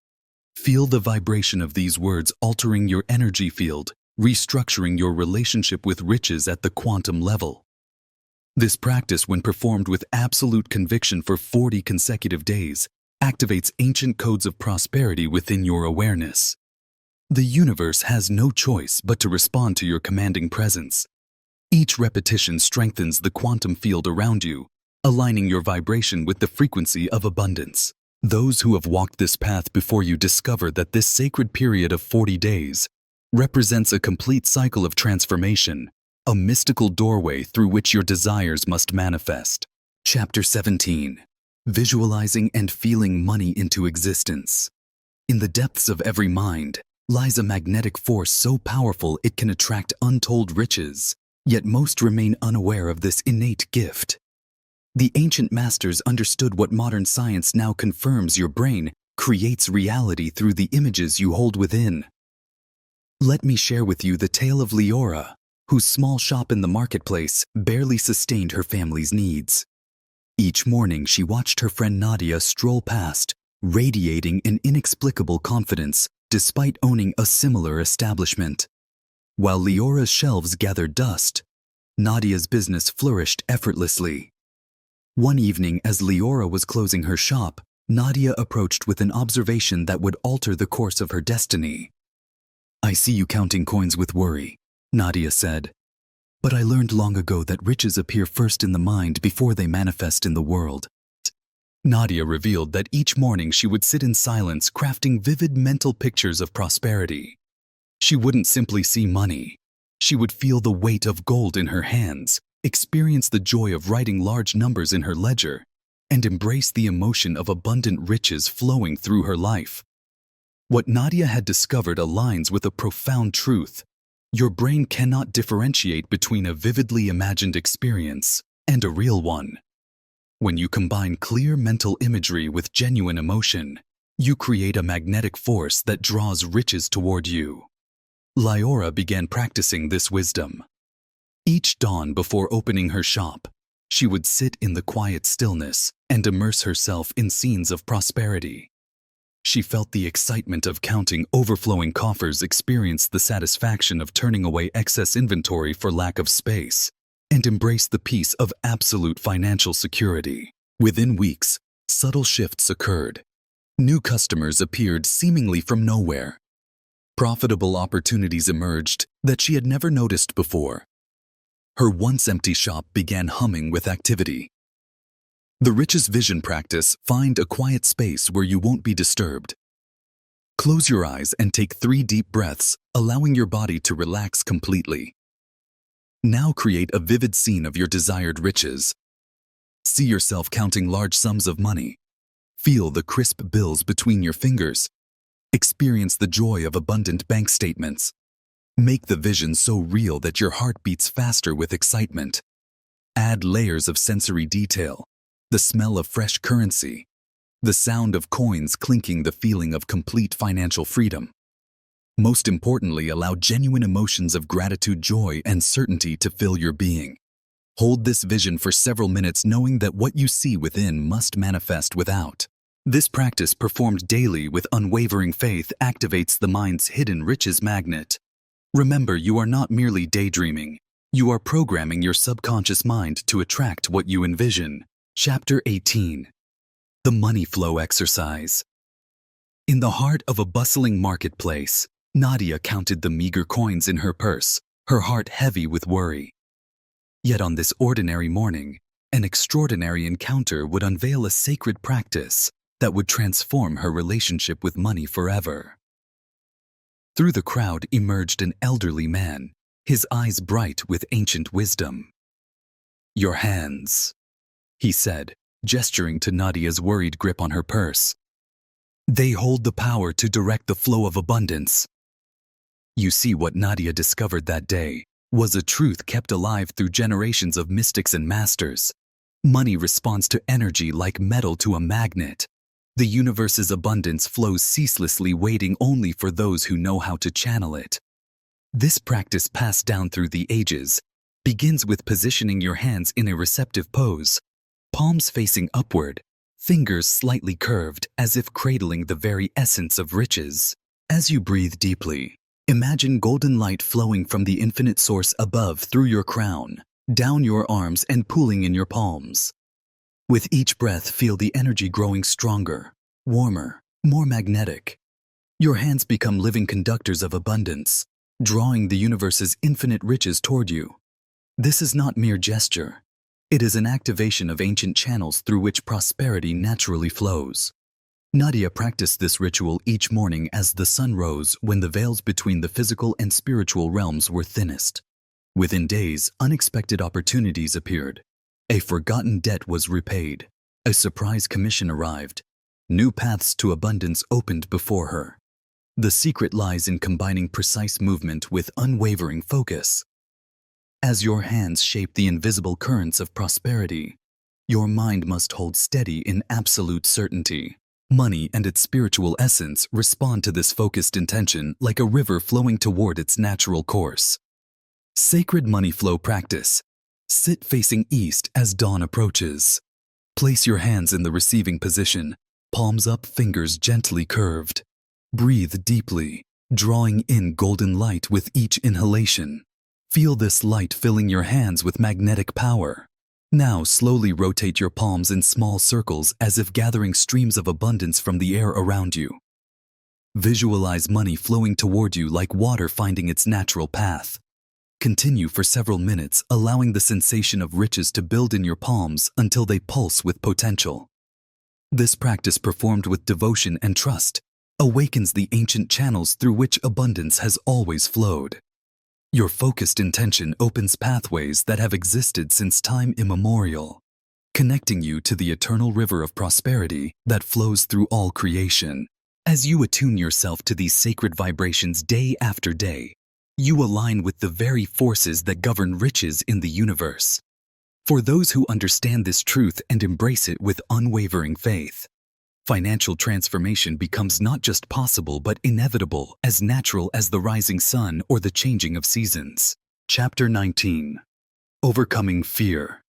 Feel the vibration of these words altering your energy field, restructuring your relationship with riches at the quantum level. This practice, when performed with absolute conviction for 40 consecutive days, activates ancient codes of prosperity within your awareness. The universe has no choice but to respond to your commanding presence. Each repetition strengthens the quantum field around you, aligning your vibration with the frequency of abundance. Those who have walked this path before you discover that this sacred period of 40 days represents a complete cycle of transformation, a mystical doorway through which your desires must manifest. Chapter 17. Visualizing and feeling money into existence. In the depths of every mind lies a magnetic force so powerful it can attract untold riches, yet most remain unaware of this innate gift. The ancient masters understood what modern science now confirms: your brain creates reality through the images you hold within. Let me share with you the tale of Leora, whose small shop in the marketplace barely sustained her family's needs. Each morning she watched her friend Nadia stroll past, radiating an inexplicable confidence despite owning a similar establishment. While Leora's shelves gathered dust, Nadia's business flourished effortlessly. One evening, as Leora was closing her shop, Nadia approached with an observation that would alter the course of her destiny. "I see you counting coins with worry," Nadia said. "But I learned long ago that riches appear first in the mind before they manifest in the world." Nadia revealed that each morning she would sit in silence, crafting vivid mental pictures of prosperity. She wouldn't simply see money. She would feel the weight of gold in her hands, experience the joy of writing large numbers in her ledger, and embrace the emotion of abundant riches flowing through her life. What Nadia had discovered aligns with a profound truth. Your brain cannot differentiate between a vividly imagined experience and a real one. When you combine clear mental imagery with genuine emotion, you create a magnetic force that draws riches toward you. Leora began practicing this wisdom. Each dawn before opening her shop, she would sit in the quiet stillness and immerse herself in scenes of prosperity. She felt the excitement of counting overflowing coffers, experienced the satisfaction of turning away excess inventory for lack of space, and embraced the peace of absolute financial security. Within weeks, subtle shifts occurred. New customers appeared seemingly from nowhere. Profitable opportunities emerged that she had never noticed before. Her once empty shop began humming with activity. The richest vision practice: find a quiet space where you won't be disturbed. Close your eyes and take 3 deep breaths, allowing your body to relax completely. Now create a vivid scene of your desired riches. See yourself counting large sums of money. Feel the crisp bills between your fingers. Experience the joy of abundant bank statements. Make the vision so real that your heart beats faster with excitement. Add layers of sensory detail, the smell of fresh currency, the sound of coins clinking, the feeling of complete financial freedom. Most importantly, allow genuine emotions of gratitude, joy, and certainty to fill your being. Hold this vision for several minutes, knowing that what you see within must manifest without. This practice, performed daily with unwavering faith, activates the mind's hidden riches magnet. Remember, you are not merely daydreaming. You are programming your subconscious mind to attract what you envision. Chapter 18. The Money Flow Exercise. In the heart of a bustling marketplace, Nadia counted the meager coins in her purse, her heart heavy with worry. Yet on this ordinary morning, an extraordinary encounter would unveil a sacred practice that would transform her relationship with money forever. Through the crowd emerged an elderly man, his eyes bright with ancient wisdom. "Your hands," he said, gesturing to Nadia's worried grip on her purse. "They hold the power to direct the flow of abundance." You see, what Nadia discovered that day was a truth kept alive through generations of mystics and masters. Money responds to energy like metal to a magnet. The universe's abundance flows ceaselessly, waiting only for those who know how to channel it. This practice, passed down through the ages, begins with positioning your hands in a receptive pose, palms facing upward, fingers slightly curved as if cradling the very essence of riches. As you breathe deeply, imagine golden light flowing from the infinite source above through your crown, down your arms and pooling in your palms. With each breath, feel the energy growing stronger, warmer, more magnetic. Your hands become living conductors of abundance, drawing the universe's infinite riches toward you. This is not mere gesture. It is an activation of ancient channels through which prosperity naturally flows. Nadia practiced this ritual each morning as the sun rose, when the veils between the physical and spiritual realms were thinnest. Within days, unexpected opportunities appeared. A forgotten debt was repaid. A surprise commission arrived. New paths to abundance opened before her. The secret lies in combining precise movement with unwavering focus. As your hands shape the invisible currents of prosperity, your mind must hold steady in absolute certainty. Money and its spiritual essence respond to this focused intention like a river flowing toward its natural course. Sacred money flow practice. Sit facing east as dawn approaches. Place your hands in the receiving position, palms up, fingers gently curved. Breathe deeply, drawing in golden light with each inhalation. Feel this light filling your hands with magnetic power. Now slowly rotate your palms in small circles as if gathering streams of abundance from the air around you. Visualize money flowing toward you like water finding its natural path. Continue for several minutes, allowing the sensation of riches to build in your palms until they pulse with potential. This practice, performed with devotion and trust, awakens the ancient channels through which abundance has always flowed. Your focused intention opens pathways that have existed since time immemorial, connecting you to the eternal river of prosperity that flows through all creation. As you attune yourself to these sacred vibrations day after day, you align with the very forces that govern riches in the universe. For those who understand this truth and embrace it with unwavering faith, financial transformation becomes not just possible but inevitable, as natural as the rising sun or the changing of seasons. Chapter 19. Overcoming Fear,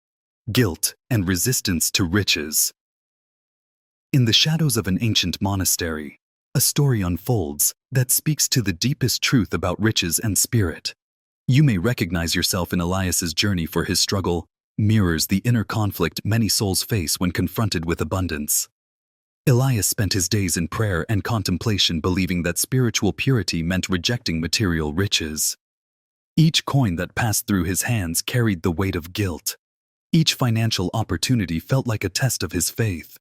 Guilt, and Resistance to Riches. In the shadows of an ancient monastery, a story unfolds that speaks to the deepest truth about riches and spirit. You may recognize yourself in Elias's journey, for his struggle mirrors the inner conflict many souls face when confronted with abundance. Elias spent his days in prayer and contemplation, believing that spiritual purity meant rejecting material riches. Each coin that passed through his hands carried the weight of guilt. Each financial opportunity felt like a test of his faith.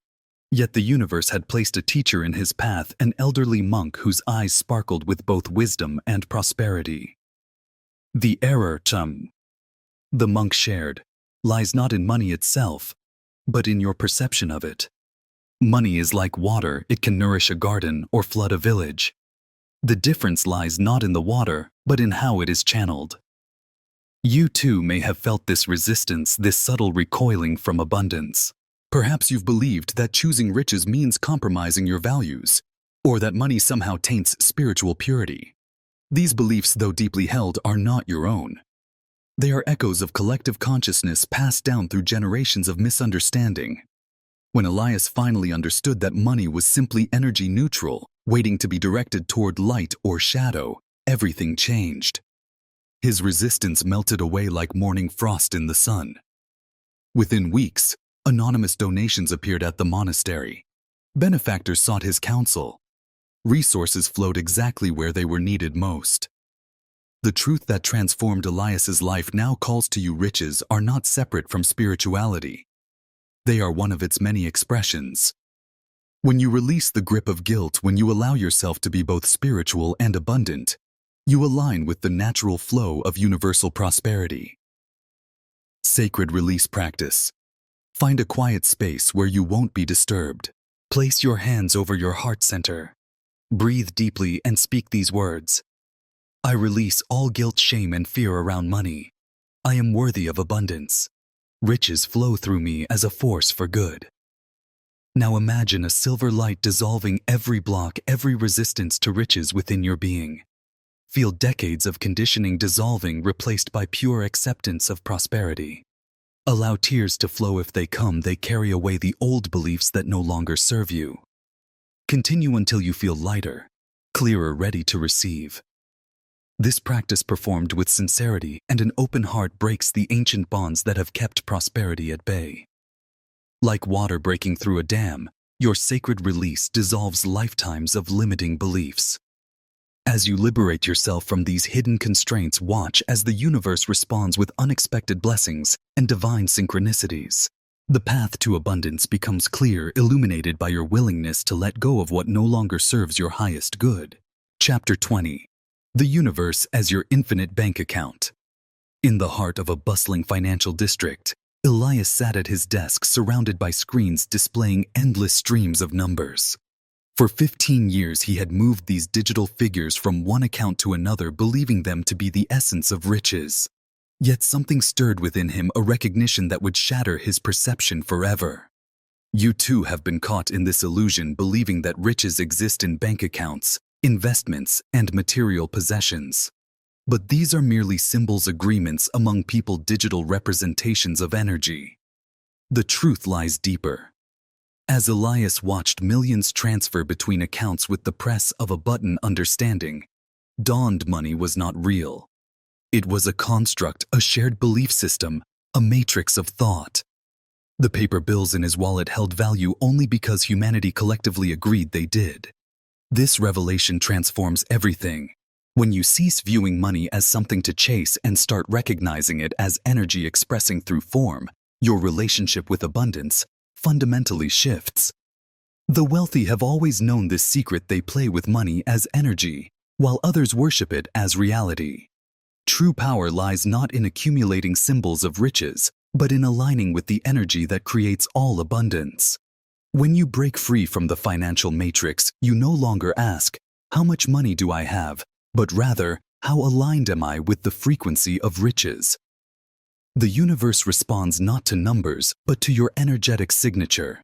Yet the universe had placed a teacher in his path, an elderly monk whose eyes sparkled with both wisdom and prosperity. The error, the monk shared, lies not in money itself, but in your perception of it. Money is like water, it can nourish a garden or flood a village. The difference lies not in the water, but in how it is channeled. You too may have felt this resistance, this subtle recoiling from abundance. Perhaps you've believed that choosing riches means compromising your values, or that money somehow taints spiritual purity. These beliefs, though deeply held, are not your own. They are echoes of collective consciousness passed down through generations of misunderstanding. When Elias finally understood that money was simply energy neutral, waiting to be directed toward light or shadow, everything changed. His resistance melted away like morning frost in the sun. Within weeks, anonymous donations appeared at the monastery. Benefactors sought his counsel. Resources flowed exactly where they were needed most. The truth that transformed Elias's life now calls to you. Riches are not separate from spirituality. They are one of its many expressions. When you release the grip of guilt, when you allow yourself to be both spiritual and abundant, you align with the natural flow of universal prosperity. Sacred release practice. Find a quiet space where you won't be disturbed. Place your hands over your heart center. Breathe deeply and speak these words. I release all guilt, shame, and fear around money. I am worthy of abundance. Riches flow through me as a force for good. Now imagine a silver light dissolving every block, every resistance to riches within your being. Feel decades of conditioning dissolving, replaced by pure acceptance of prosperity. Allow tears to flow if they come. They carry away the old beliefs that no longer serve you. Continue until you feel lighter, clearer, ready to receive. This practice, performed with sincerity and an open heart, breaks the ancient bonds that have kept prosperity at bay. Like water breaking through a dam, your sacred release dissolves lifetimes of limiting beliefs. As you liberate yourself from these hidden constraints, watch as the universe responds with unexpected blessings and divine synchronicities. The path to abundance becomes clear, illuminated by your willingness to let go of what no longer serves your highest good. Chapter 20. The universe as your infinite bank account. In the heart of a bustling financial district, Elias sat at his desk, surrounded by screens displaying endless streams of numbers. For 15 years he had moved these digital figures from one account to another, believing them to be the essence of riches. Yet something stirred within him, a recognition that would shatter his perception forever. You too have been caught in this illusion, believing that riches exist in bank accounts, investments, and material possessions. But these are merely symbols, agreements among people, digital representations of energy. The truth lies deeper. As Elias watched millions transfer between accounts with the press of a button, understanding dawned: money was not real. It was a construct, a shared belief system, a matrix of thought. The paper bills in his wallet held value only because humanity collectively agreed they did. This revelation transforms everything. When you cease viewing money as something to chase and start recognizing it as energy expressing through form, your relationship with abundance fundamentally shifts. The wealthy have always known this secret. They play with money as energy, while others worship it as reality. True power lies not in accumulating symbols of riches, but in aligning with the energy that creates all abundance. When you break free from the financial matrix, you no longer ask, "How much money do I have?" but rather, "How aligned am I with the frequency of riches?" The universe responds not to numbers, but to your energetic signature.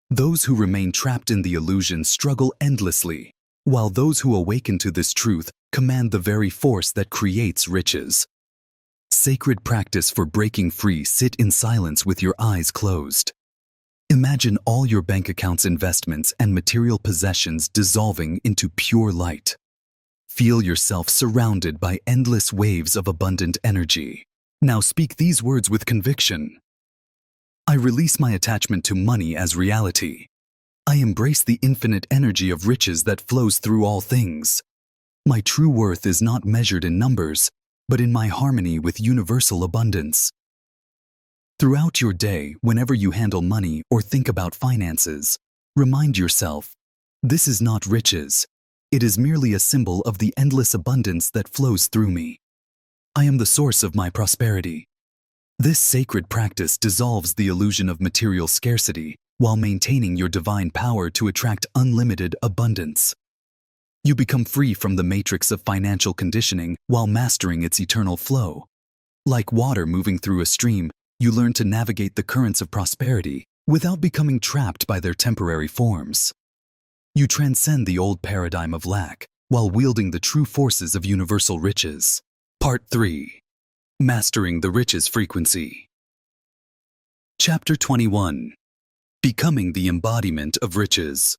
Those who remain trapped in the illusion struggle endlessly, while those who awaken to this truth command the very force that creates riches. Sacred practice for breaking free. Sit in silence with your eyes closed. Imagine all your bank accounts, investments, and material possessions dissolving into pure light. Feel yourself surrounded by endless waves of abundant energy. Now speak these words with conviction. I release my attachment to money as reality. I embrace the infinite energy of riches that flows through all things. My true worth is not measured in numbers, but in my harmony with universal abundance. Throughout your day, whenever you handle money or think about finances, Remind yourself, this is not riches. It is merely a symbol of the endless abundance that flows through me. I am the source of my prosperity. This sacred practice dissolves the illusion of material scarcity while maintaining your divine power to attract unlimited abundance. You become free from the matrix of financial conditioning while mastering its eternal flow. Like water moving through a stream, you learn to navigate the currents of prosperity without becoming trapped by their temporary forms. You transcend the old paradigm of lack while wielding the true forces of universal riches. Part 3. Mastering the Riches Frequency. Chapter 21. Becoming the Embodiment of Riches.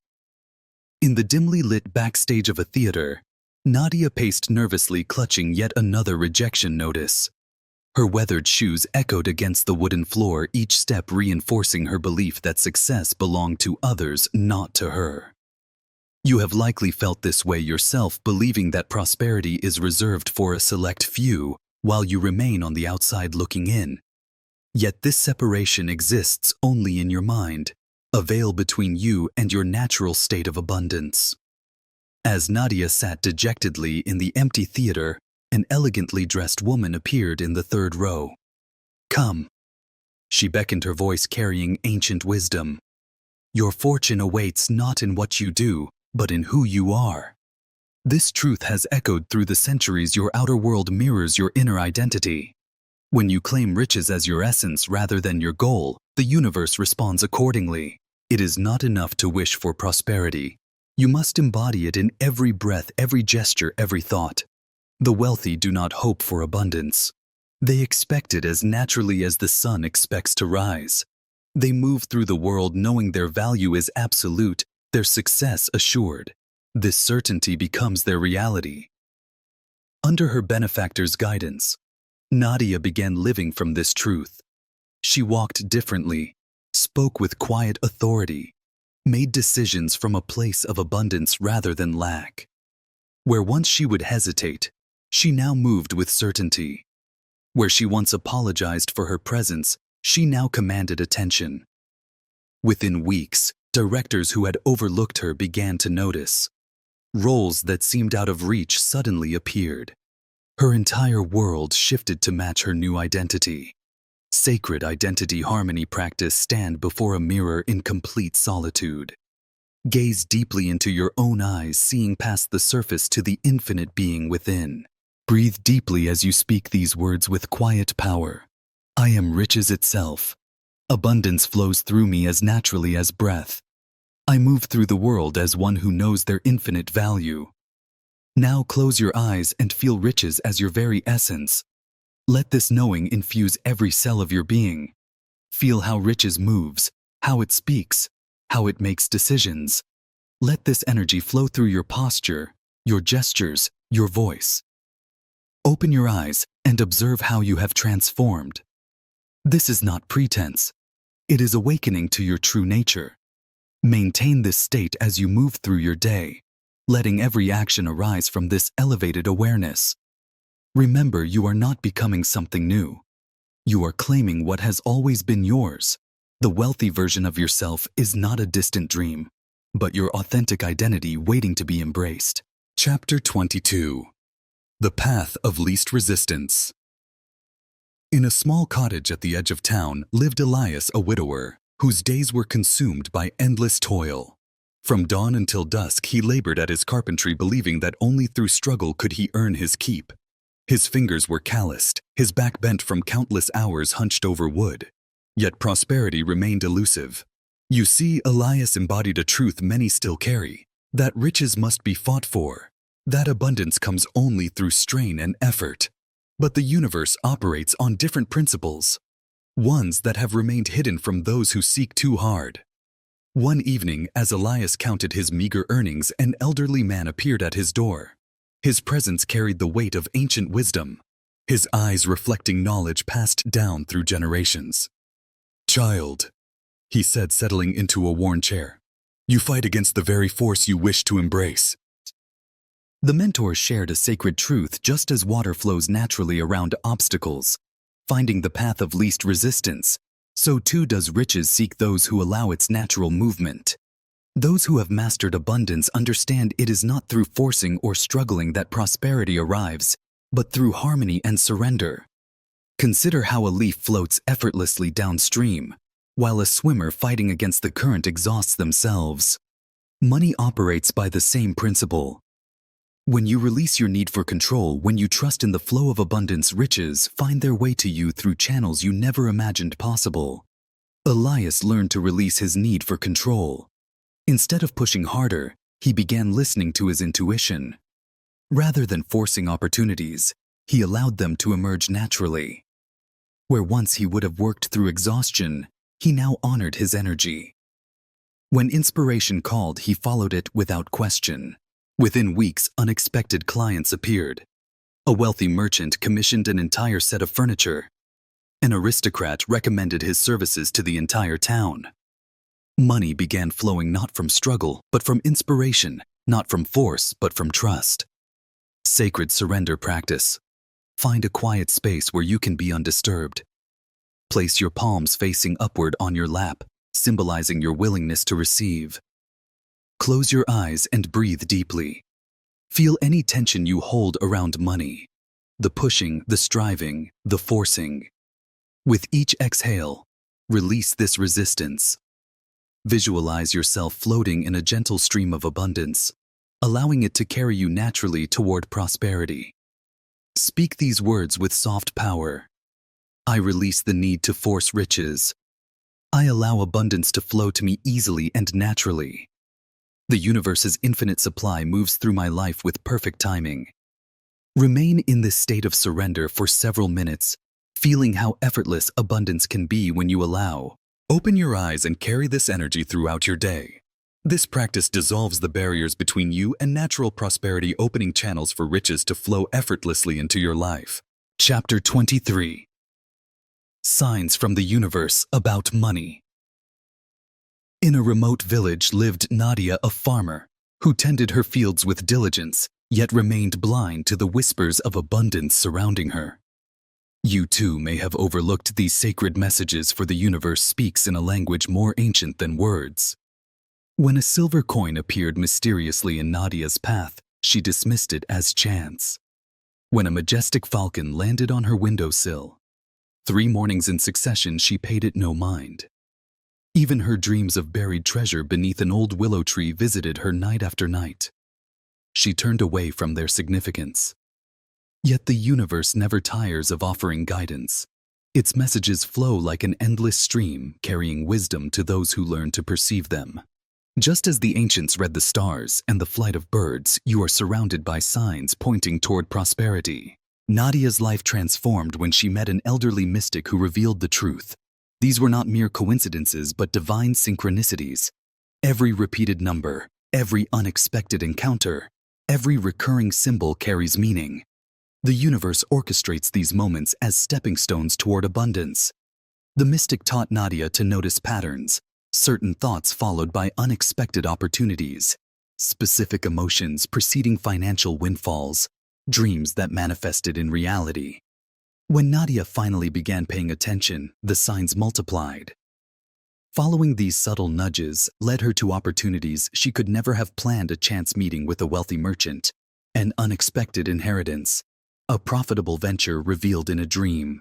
In the dimly lit backstage of a theater, Nadia paced nervously, clutching yet another rejection notice. Her weathered shoes echoed against the wooden floor, each step reinforcing her belief that success belonged to others, not to her. You have likely felt this way yourself, believing that prosperity is reserved for a select few, while you remain on the outside looking in. Yet this separation exists only in your mind, a veil between you and your natural state of abundance. As Nadia sat dejectedly in the empty theater, an elegantly dressed woman appeared in the third row. Come. She beckoned, her voice carrying ancient wisdom. Your fortune awaits not in what you do, but in who you are. This truth has echoed through the centuries. Your outer world mirrors your inner identity. When you claim riches as your essence rather than your goal, the universe responds accordingly. It is not enough to wish for prosperity. You must embody it in every breath, every gesture, every thought. The wealthy do not hope for abundance. They expect it as naturally as the sun expects to rise. They move through the world knowing their value is absolute, their success assured. This certainty becomes their reality. Under her benefactor's guidance, Nadia began living from this truth. She walked differently, spoke with quiet authority, made decisions from a place of abundance rather than lack. Where once she would hesitate, she now moved with certainty. Where she once apologized for her presence, she now commanded attention. Within weeks, directors who had overlooked her began to notice. Roles that seemed out of reach suddenly appeared. Her entire world shifted to match her new identity. Sacred identity harmony practice. Stand before a mirror in complete solitude. Gaze deeply into your own eyes, seeing past the surface to the infinite being within. Breathe deeply as you speak these words with quiet power. I am riches itself. Abundance flows through me as naturally as breath. I move through the world as one who knows their infinite value. Now close your eyes and feel riches as your very essence. Let this knowing infuse every cell of your being. Feel how riches moves, how it speaks, how it makes decisions. Let this energy flow through your posture, your gestures, your voice. Open your eyes and observe how you have transformed. This is not pretense. It is awakening to your true nature. Maintain this state as you move through your day, letting every action arise from this elevated awareness. Remember, you are not becoming something new. You are claiming what has always been yours. The wealthy version of yourself is not a distant dream, but your authentic identity waiting to be embraced. Chapter 22. The Path of Least Resistance. In a small cottage at the edge of town lived Elias, a widower, whose days were consumed by endless toil. From dawn until dusk he labored at his carpentry, believing that only through struggle could he earn his keep. His fingers were calloused, his back bent from countless hours hunched over wood. Yet prosperity remained elusive. You see, Elias embodied a truth many still carry, that riches must be fought for. That abundance comes only through strain and effort. But the universe operates on different principles, ones that have remained hidden from those who seek too hard. One evening, as Elias counted his meager earnings, an elderly man appeared at his door. His presence carried the weight of ancient wisdom, his eyes reflecting knowledge passed down through generations. "Child," he said, settling into a worn chair, "you fight against the very force you wish to embrace." The mentor shared a sacred truth. Just as water flows naturally around obstacles, finding the path of least resistance, so too does riches seek those who allow its natural movement. Those who have mastered abundance understand it is not through forcing or struggling that prosperity arrives, but through harmony and surrender. Consider how a leaf floats effortlessly downstream, while a swimmer fighting against the current exhausts themselves. Money operates by the same principle. When you release your need for control, when you trust in the flow of abundance, riches find their way to you through channels you never imagined possible. Elias learned to release his need for control. Instead of pushing harder, he began listening to his intuition. Rather than forcing opportunities, he allowed them to emerge naturally. Where once he would have worked through exhaustion, he now honored his energy. When inspiration called, he followed it without question. Within weeks, unexpected clients appeared. A wealthy merchant commissioned an entire set of furniture. An aristocrat recommended his services to the entire town. Money began flowing not from struggle, but from inspiration, not from force, but from trust. Sacred surrender practice. Find a quiet space where you can be undisturbed. Place your palms facing upward on your lap, symbolizing your willingness to receive. Close your eyes and breathe deeply. Feel any tension you hold around money. The pushing, the striving, the forcing. With each exhale, release this resistance. Visualize yourself floating in a gentle stream of abundance, allowing it to carry you naturally toward prosperity. Speak these words with soft power. I release the need to force riches. I allow abundance to flow to me easily and naturally. The universe's infinite supply moves through my life with perfect timing. Remain in this state of surrender for several minutes, feeling how effortless abundance can be when you allow. Open your eyes and carry this energy throughout your day. This practice dissolves the barriers between you and natural prosperity, opening channels for riches to flow effortlessly into your life. Chapter 23. Signs from the Universe about Money. In a remote village lived Nadia, a farmer, who tended her fields with diligence, yet remained blind to the whispers of abundance surrounding her. You too may have overlooked these sacred messages, for the universe speaks in a language more ancient than words. When a silver coin appeared mysteriously in Nadia's path, she dismissed it as chance. When a majestic falcon landed on her windowsill, 3 mornings in succession she paid it no mind. Even her dreams of buried treasure beneath an old willow tree visited her night after night. She turned away from their significance. Yet the universe never tires of offering guidance. Its messages flow like an endless stream, carrying wisdom to those who learn to perceive them. Just as the ancients read the stars and the flight of birds, you are surrounded by signs pointing toward prosperity. Nadia's life transformed when she met an elderly mystic who revealed the truth. These were not mere coincidences, but divine synchronicities. Every repeated number, every unexpected encounter, every recurring symbol carries meaning. The universe orchestrates these moments as stepping stones toward abundance. The mystic taught Nadia to notice patterns, certain thoughts followed by unexpected opportunities, specific emotions preceding financial windfalls, dreams that manifested in reality. When Nadia finally began paying attention, the signs multiplied. Following these subtle nudges led her to opportunities she could never have planned: a chance meeting with a wealthy merchant, an unexpected inheritance, a profitable venture revealed in a dream.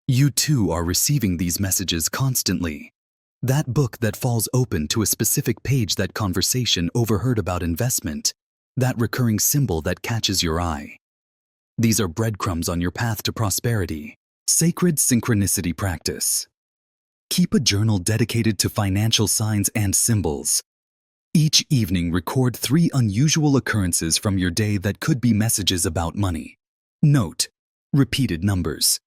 You too are receiving these messages constantly. That book that falls open to a specific page, that conversation overheard about investment, that recurring symbol that catches your eye. These are breadcrumbs on your path to prosperity. Sacred synchronicity practice. Keep a journal dedicated to financial signs and symbols. Each evening, record 3 unusual occurrences from your day that could be messages about money. Note: repeated numbers,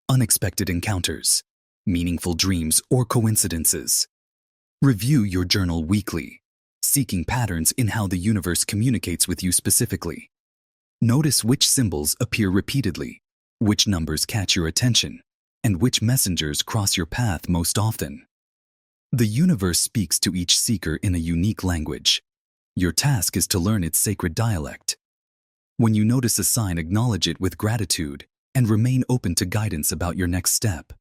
unexpected encounters, meaningful dreams or coincidences. Review your journal weekly, seeking patterns in how the universe communicates with you specifically. Notice which symbols appear repeatedly, which numbers catch your attention, and which messengers cross your path most often. The universe speaks to each seeker in a unique language. Your task is to learn its sacred dialect. When you notice a sign, acknowledge it with gratitude and remain open to guidance about your next step.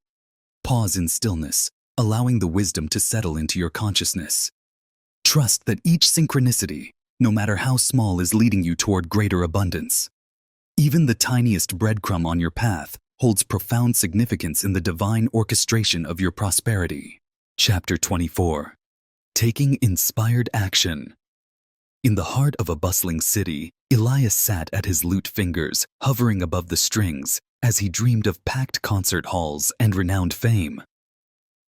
Pause in stillness, allowing the wisdom to settle into your consciousness. Trust that each synchronicity, no matter how small, is leading you toward greater abundance. Even the tiniest breadcrumb on your path holds profound significance in the divine orchestration of your prosperity. Chapter 24. Taking Inspired Action. In the heart of a bustling city, Elias sat at his lute fingers, hovering above the strings, as he dreamed of packed concert halls and renowned fame.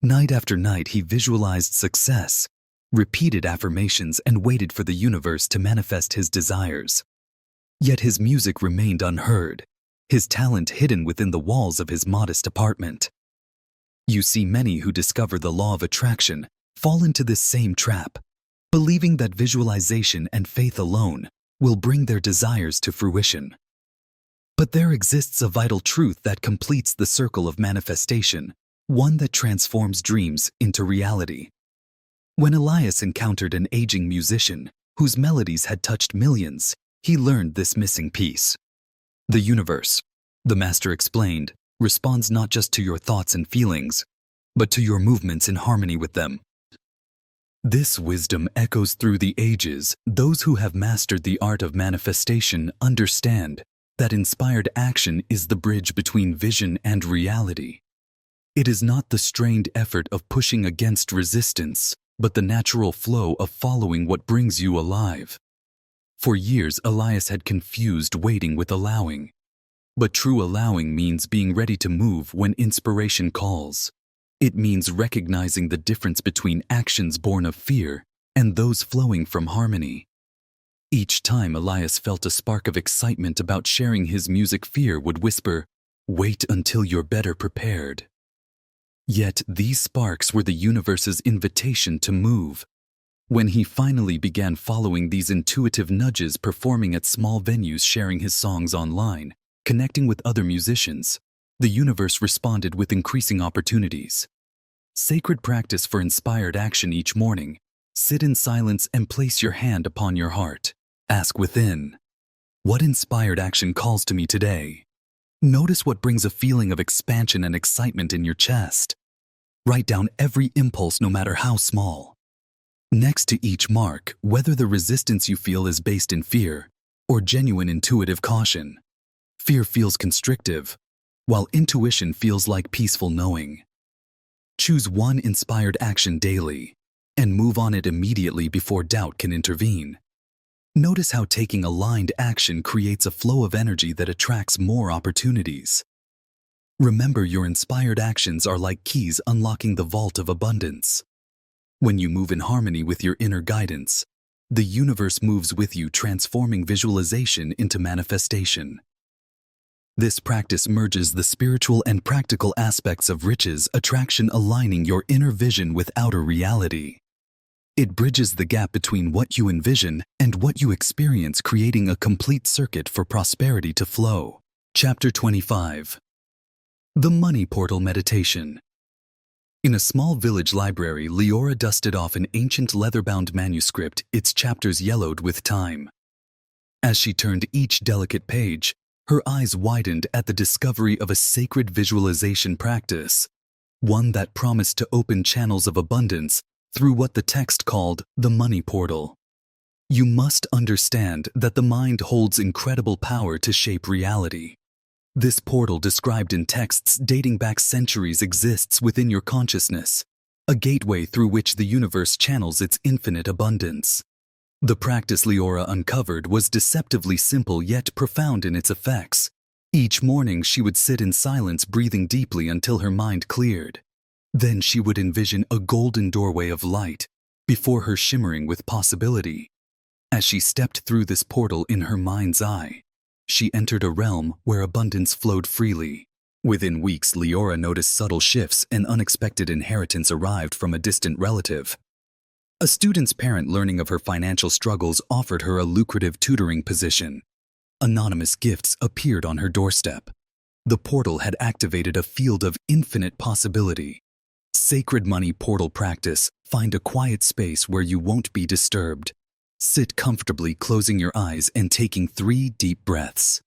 Night after night he visualized success, repeated affirmations, and waited for the universe to manifest his desires. Yet his music remained unheard, his talent hidden within the walls of his modest apartment. You see, many who discover the law of attraction fall into this same trap, believing that visualization and faith alone will bring their desires to fruition. But there exists a vital truth that completes the circle of manifestation, one that transforms dreams into reality. When Elias encountered an aging musician whose melodies had touched millions, he learned this missing piece. The universe, the master explained, responds not just to your thoughts and feelings, but to your movements in harmony with them. This wisdom echoes through the ages. Those who have mastered the art of manifestation understand that inspired action is the bridge between vision and reality. It is not the strained effort of pushing against resistance, but the natural flow of following what brings you alive. For years, Elias had confused waiting with allowing. But true allowing means being ready to move when inspiration calls. It means recognizing the difference between actions born of fear and those flowing from harmony. Each time Elias felt a spark of excitement about sharing his music, fear would whisper, "Wait until you're better prepared." Yet these sparks were the universe's invitation to move. When he finally began following these intuitive nudges, performing at small venues, sharing his songs online, connecting with other musicians, the universe responded with increasing opportunities. Sacred practice for inspired action each morning. Sit in silence and place your hand upon your heart. Ask within, what inspired action calls to me today? Notice what brings a feeling of expansion and excitement in your chest. Write down every impulse, no matter how small. Next to each mark, whether the resistance you feel is based in fear or genuine intuitive caution. Fear feels constrictive, while intuition feels like peaceful knowing. Choose one inspired action daily and move on it immediately before doubt can intervene. Notice how taking aligned action creates a flow of energy that attracts more opportunities. Remember, your inspired actions are like keys unlocking the vault of abundance. When you move in harmony with your inner guidance, the universe moves with you, transforming visualization into manifestation. This practice merges the spiritual and practical aspects of riches attraction, aligning your inner vision with outer reality. It bridges the gap between what you envision and what you experience, creating a complete circuit for prosperity to flow. Chapter 25. The Money Portal Meditation. In a small village library, Leora dusted off an ancient leather-bound manuscript, its chapters yellowed with time. As she turned each delicate page, her eyes widened at the discovery of a sacred visualization practice, one that promised to open channels of abundance through what the text called the money portal. You must understand that the mind holds incredible power to shape reality. This portal, described in texts dating back centuries, exists within your consciousness, a gateway through which the universe channels its infinite abundance. The practice Leora uncovered was deceptively simple yet profound in its effects. Each morning she would sit in silence, breathing deeply until her mind cleared. Then she would envision a golden doorway of light before her, shimmering with possibility. As she stepped through this portal in her mind's eye, she entered a realm where abundance flowed freely. Within weeks, Leora noticed subtle shifts. An unexpected inheritance arrived from a distant relative. A student's parent, learning of her financial struggles, offered her a lucrative tutoring position. Anonymous gifts appeared on her doorstep. The portal had activated a field of infinite possibility. Sacred money portal practice. Find a quiet space where you won't be disturbed. Sit comfortably, closing your eyes and taking 3 deep breaths.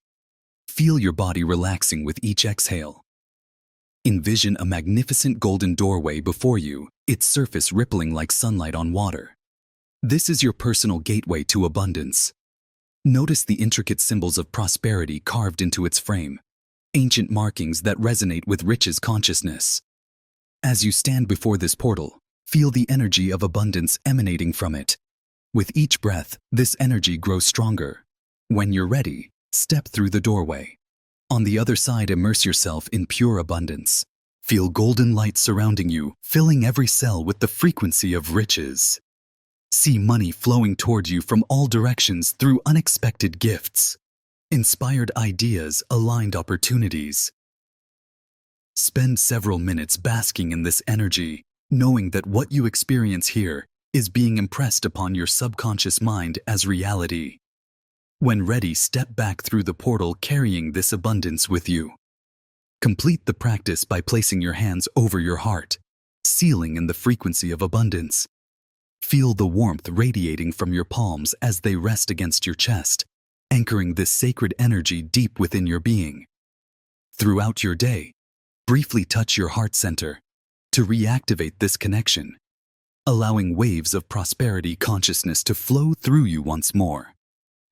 Feel your body relaxing with each exhale. Envision a magnificent golden doorway before you, its surface rippling like sunlight on water. This is your personal gateway to abundance. Notice the intricate symbols of prosperity carved into its frame, ancient markings that resonate with riches consciousness. As you stand before this portal, feel the energy of abundance emanating from it. With each breath, this energy grows stronger. When you're ready, step through the doorway. On the other side, immerse yourself in pure abundance. Feel golden light surrounding you, filling every cell with the frequency of riches. See money flowing toward you from all directions through unexpected gifts, inspired ideas, aligned opportunities. Spend several minutes basking in this energy, knowing that what you experience here is being impressed upon your subconscious mind as reality. When ready, step back through the portal carrying this abundance with you. Complete the practice by placing your hands over your heart, sealing in the frequency of abundance. Feel the warmth radiating from your palms as they rest against your chest, anchoring this sacred energy deep within your being. Throughout your day, briefly touch your heart center to reactivate this connection, allowing waves of prosperity consciousness to flow through you once more.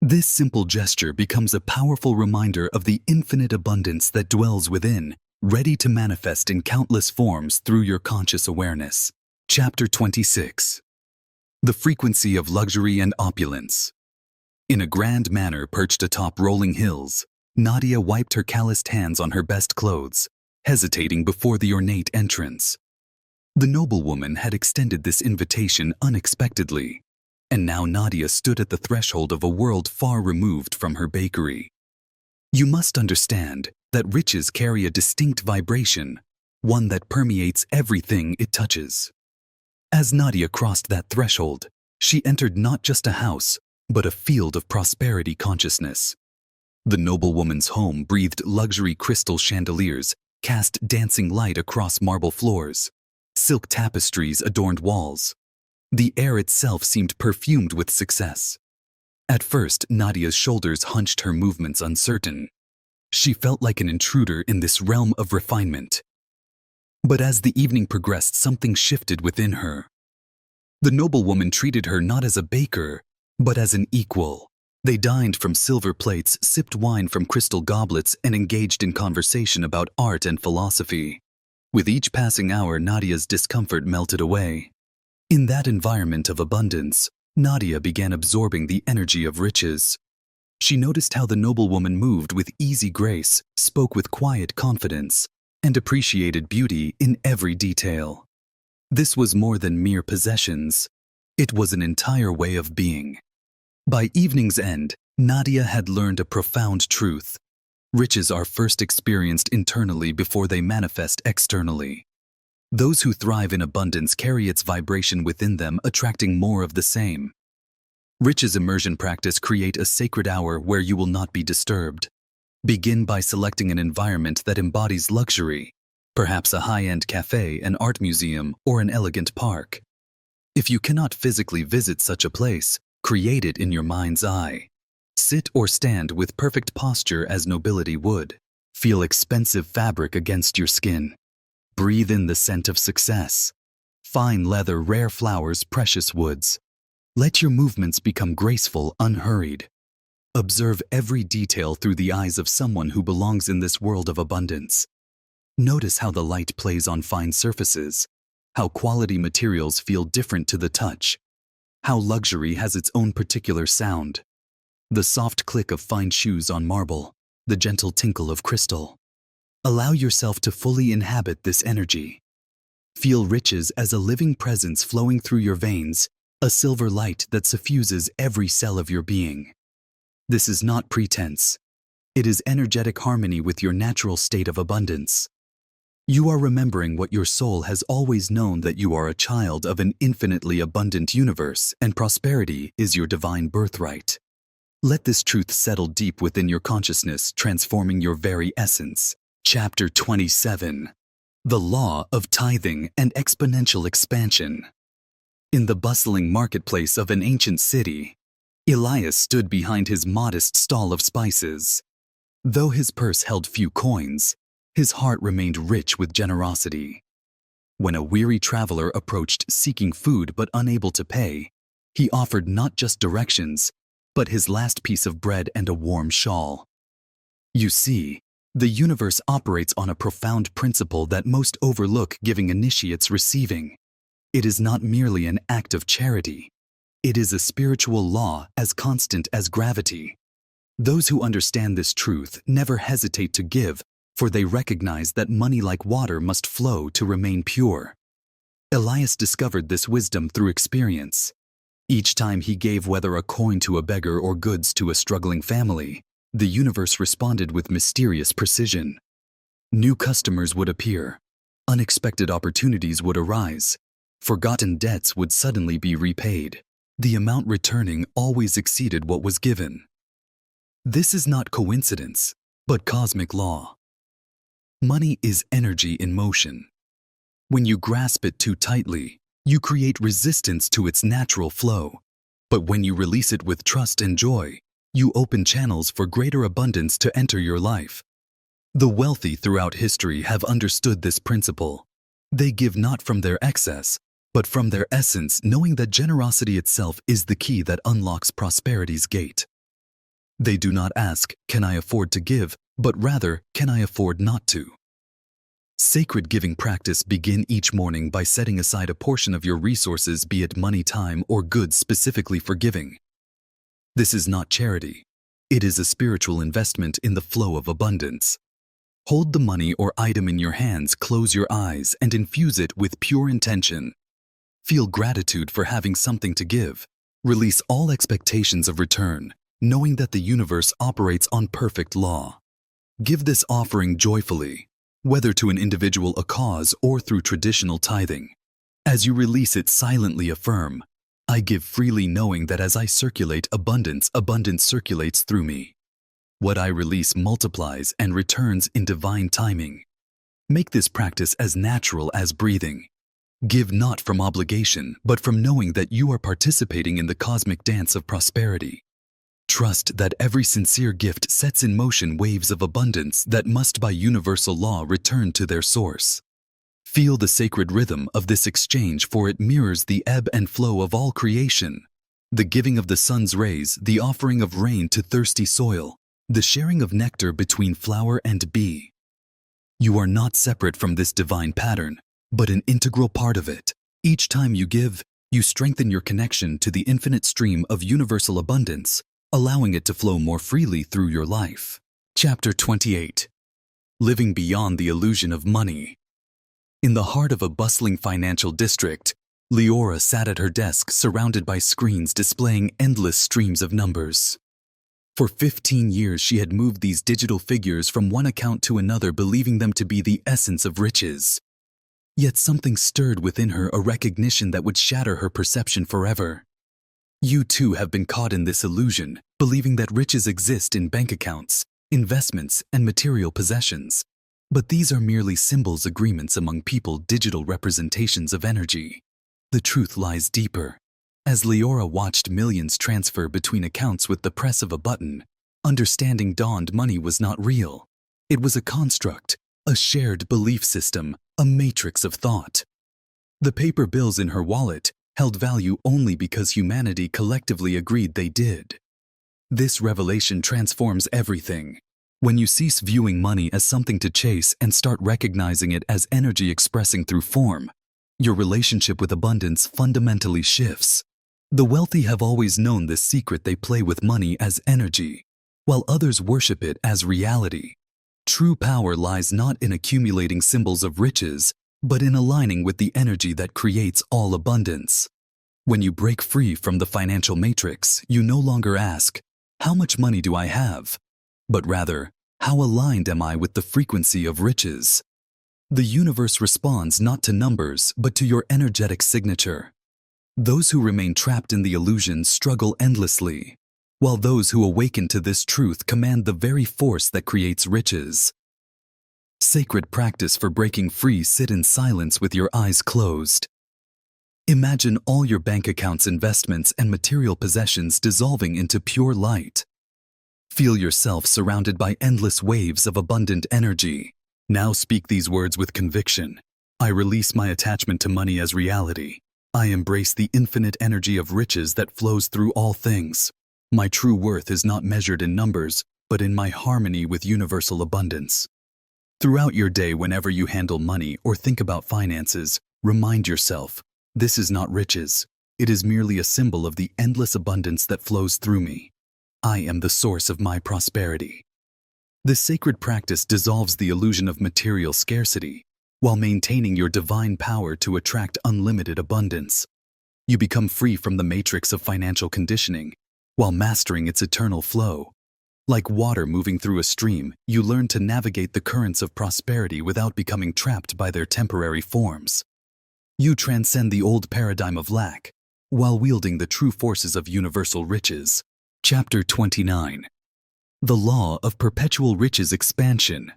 This simple gesture becomes a powerful reminder of the infinite abundance that dwells within, ready to manifest in countless forms through your conscious awareness. Chapter 26. The frequency of luxury and opulence. In a grand manner perched atop rolling hills, Nadia wiped her calloused hands on her best clothes, hesitating before the ornate entrance. The noblewoman had extended this invitation unexpectedly, and now Nadia stood at the threshold of a world far removed from her bakery. You must understand that riches carry a distinct vibration, one that permeates everything it touches. As Nadia crossed that threshold, she entered not just a house, but a field of prosperity consciousness. The noblewoman's home breathed luxury crystal chandeliers, cast dancing light across marble floors. Silk tapestries adorned walls. The air itself seemed perfumed with success. At first, Nadia's shoulders hunched, her movements uncertain. She felt like an intruder in this realm of refinement. But as the evening progressed, something shifted within her. The noblewoman treated her not as a baker, but as an equal. They dined from silver plates, sipped wine from crystal goblets, and engaged in conversation about art and philosophy. With each passing hour, Nadia's discomfort melted away. In that environment of abundance, Nadia began absorbing the energy of riches. She noticed how the noblewoman moved with easy grace, spoke with quiet confidence, and appreciated beauty in every detail. This was more than mere possessions. It was an entire way of being. By evening's end, Nadia had learned a profound truth. Riches are first experienced internally before they manifest externally. Those who thrive in abundance carry its vibration within them, attracting more of the same. Riches immersion practice create a sacred hour where you will not be disturbed. Begin by selecting an environment that embodies luxury, perhaps a high-end cafe, an art museum, or an elegant park. If you cannot physically visit such a place, create it in your mind's eye. Sit or stand with perfect posture as nobility would. Feel expensive fabric against your skin. Breathe in the scent of success. Fine leather, rare flowers, precious woods. Let your movements become graceful, unhurried. Observe every detail through the eyes of someone who belongs in this world of abundance. Notice how the light plays on fine surfaces, how quality materials feel different to the touch, how luxury has its own particular sound. The soft click of fine shoes on marble, the gentle tinkle of crystal. Allow yourself to fully inhabit this energy. Feel riches as a living presence flowing through your veins, a silver light that suffuses every cell of your being. This is not pretense. It is energetic harmony with your natural state of abundance. You are remembering what your soul has always known, that you are a child of an infinitely abundant universe, and prosperity is your divine birthright. Let this truth settle deep within your consciousness, transforming your very essence. Chapter 27. The Law of Tithing and Exponential Expansion. In the bustling marketplace of an ancient city, Elias stood behind his modest stall of spices. Though his purse held few coins, his heart remained rich with generosity. When a weary traveler approached seeking food but unable to pay, He offered not just directions, but his last piece of bread and a warm shawl. You see, the universe operates on a profound principle that most overlook giving initiates receiving. It is not merely an act of charity. It is a spiritual law as constant as gravity. Those who understand this truth never hesitate to give, for they recognize that money like water must flow to remain pure. Elias discovered this wisdom through experience. Each time he gave, whether a coin to a beggar or goods to a struggling family, the universe responded with mysterious precision. New customers would appear. Unexpected opportunities would arise. Forgotten debts would suddenly be repaid. The amount returning always exceeded what was given. This is not coincidence, but cosmic law. Money is energy in motion. When you grasp it too tightly, you create resistance to its natural flow. But when you release it with trust and joy, you open channels for greater abundance to enter your life. The wealthy throughout history have understood this principle. They give not from their excess, but from their essence, knowing that generosity itself is the key that unlocks prosperity's gate. They do not ask, "Can I afford to give?" but rather, "Can I afford not to?" Sacred giving practice begin each morning by setting aside a portion of your resources, be it money, time, or goods, specifically for giving. This is not charity. It is a spiritual investment in the flow of abundance. Hold the money or item in your hands, close your eyes, and infuse it with pure intention. Feel gratitude for having something to give. Release all expectations of return, knowing that the universe operates on perfect law. Give this offering joyfully, whether to an individual, a cause, or through traditional tithing. As you release it, silently affirm, "I give freely, knowing that as I circulate abundance, abundance circulates through me. What I release multiplies and returns in divine timing." Make this practice as natural as breathing. Give not from obligation, but from knowing that you are participating in the cosmic dance of prosperity. Trust that every sincere gift sets in motion waves of abundance that must by universal law return to their source. Feel the sacred rhythm of this exchange, for it mirrors the ebb and flow of all creation. The giving of the sun's rays, the offering of rain to thirsty soil, the sharing of nectar between flower and bee. You are not separate from this divine pattern, but an integral part of it. Each time you give, you strengthen your connection to the infinite stream of universal abundance, allowing it to flow more freely through your life. Chapter 28. Living Beyond the Illusion of Money. In the heart of a bustling financial district, Leora sat at her desk, surrounded by screens displaying endless streams of numbers. For 15 years she had moved these digital figures from one account to another, believing them to be the essence of riches. Yet something stirred within her, a recognition that would shatter her perception forever. You too have been caught in this illusion, believing that riches exist in bank accounts, investments, and material possessions. But these are merely symbols, agreements among people, digital representations of energy. The truth lies deeper. As Leora watched millions transfer between accounts with the press of a button, understanding dawned. Money was not real. It was a construct, a shared belief system, a matrix of thought. The paper bills in her wallet held value only because humanity collectively agreed they did. This revelation transforms everything. When you cease viewing money as something to chase and start recognizing it as energy expressing through form, your relationship with abundance fundamentally shifts. The wealthy have always known this secret. They play with money as energy, while others worship it as reality. True power lies not in accumulating symbols of riches, but in aligning with the energy that creates all abundance. When you break free from the financial matrix, you no longer ask, "How much money do I have?" but rather, "How aligned am I with the frequency of riches?" The universe responds not to numbers, but to your energetic signature. Those who remain trapped in the illusion struggle endlessly, while those who awaken to this truth command the very force that creates riches. Sacred practice for breaking free. Sit in silence with your eyes closed. Imagine all your bank accounts, investments, and material possessions dissolving into pure light. Feel yourself surrounded by endless waves of abundant energy. Now speak these words with conviction. I release my attachment to money as reality. I embrace the infinite energy of riches that flows through all things. My true worth is not measured in numbers, but in my harmony with universal abundance. Throughout your day, whenever you handle money or think about finances, remind yourself, this is not riches. It is merely a symbol of the endless abundance that flows through me. I am the source of my prosperity. This sacred practice dissolves the illusion of material scarcity, while maintaining your divine power to attract unlimited abundance. You become free from the matrix of financial conditioning, while mastering its eternal flow. Like water moving through a stream, you learn to navigate the currents of prosperity without becoming trapped by their temporary forms. You transcend the old paradigm of lack, while wielding the true forces of universal riches. Chapter 29. The Law of Perpetual Riches Expansion.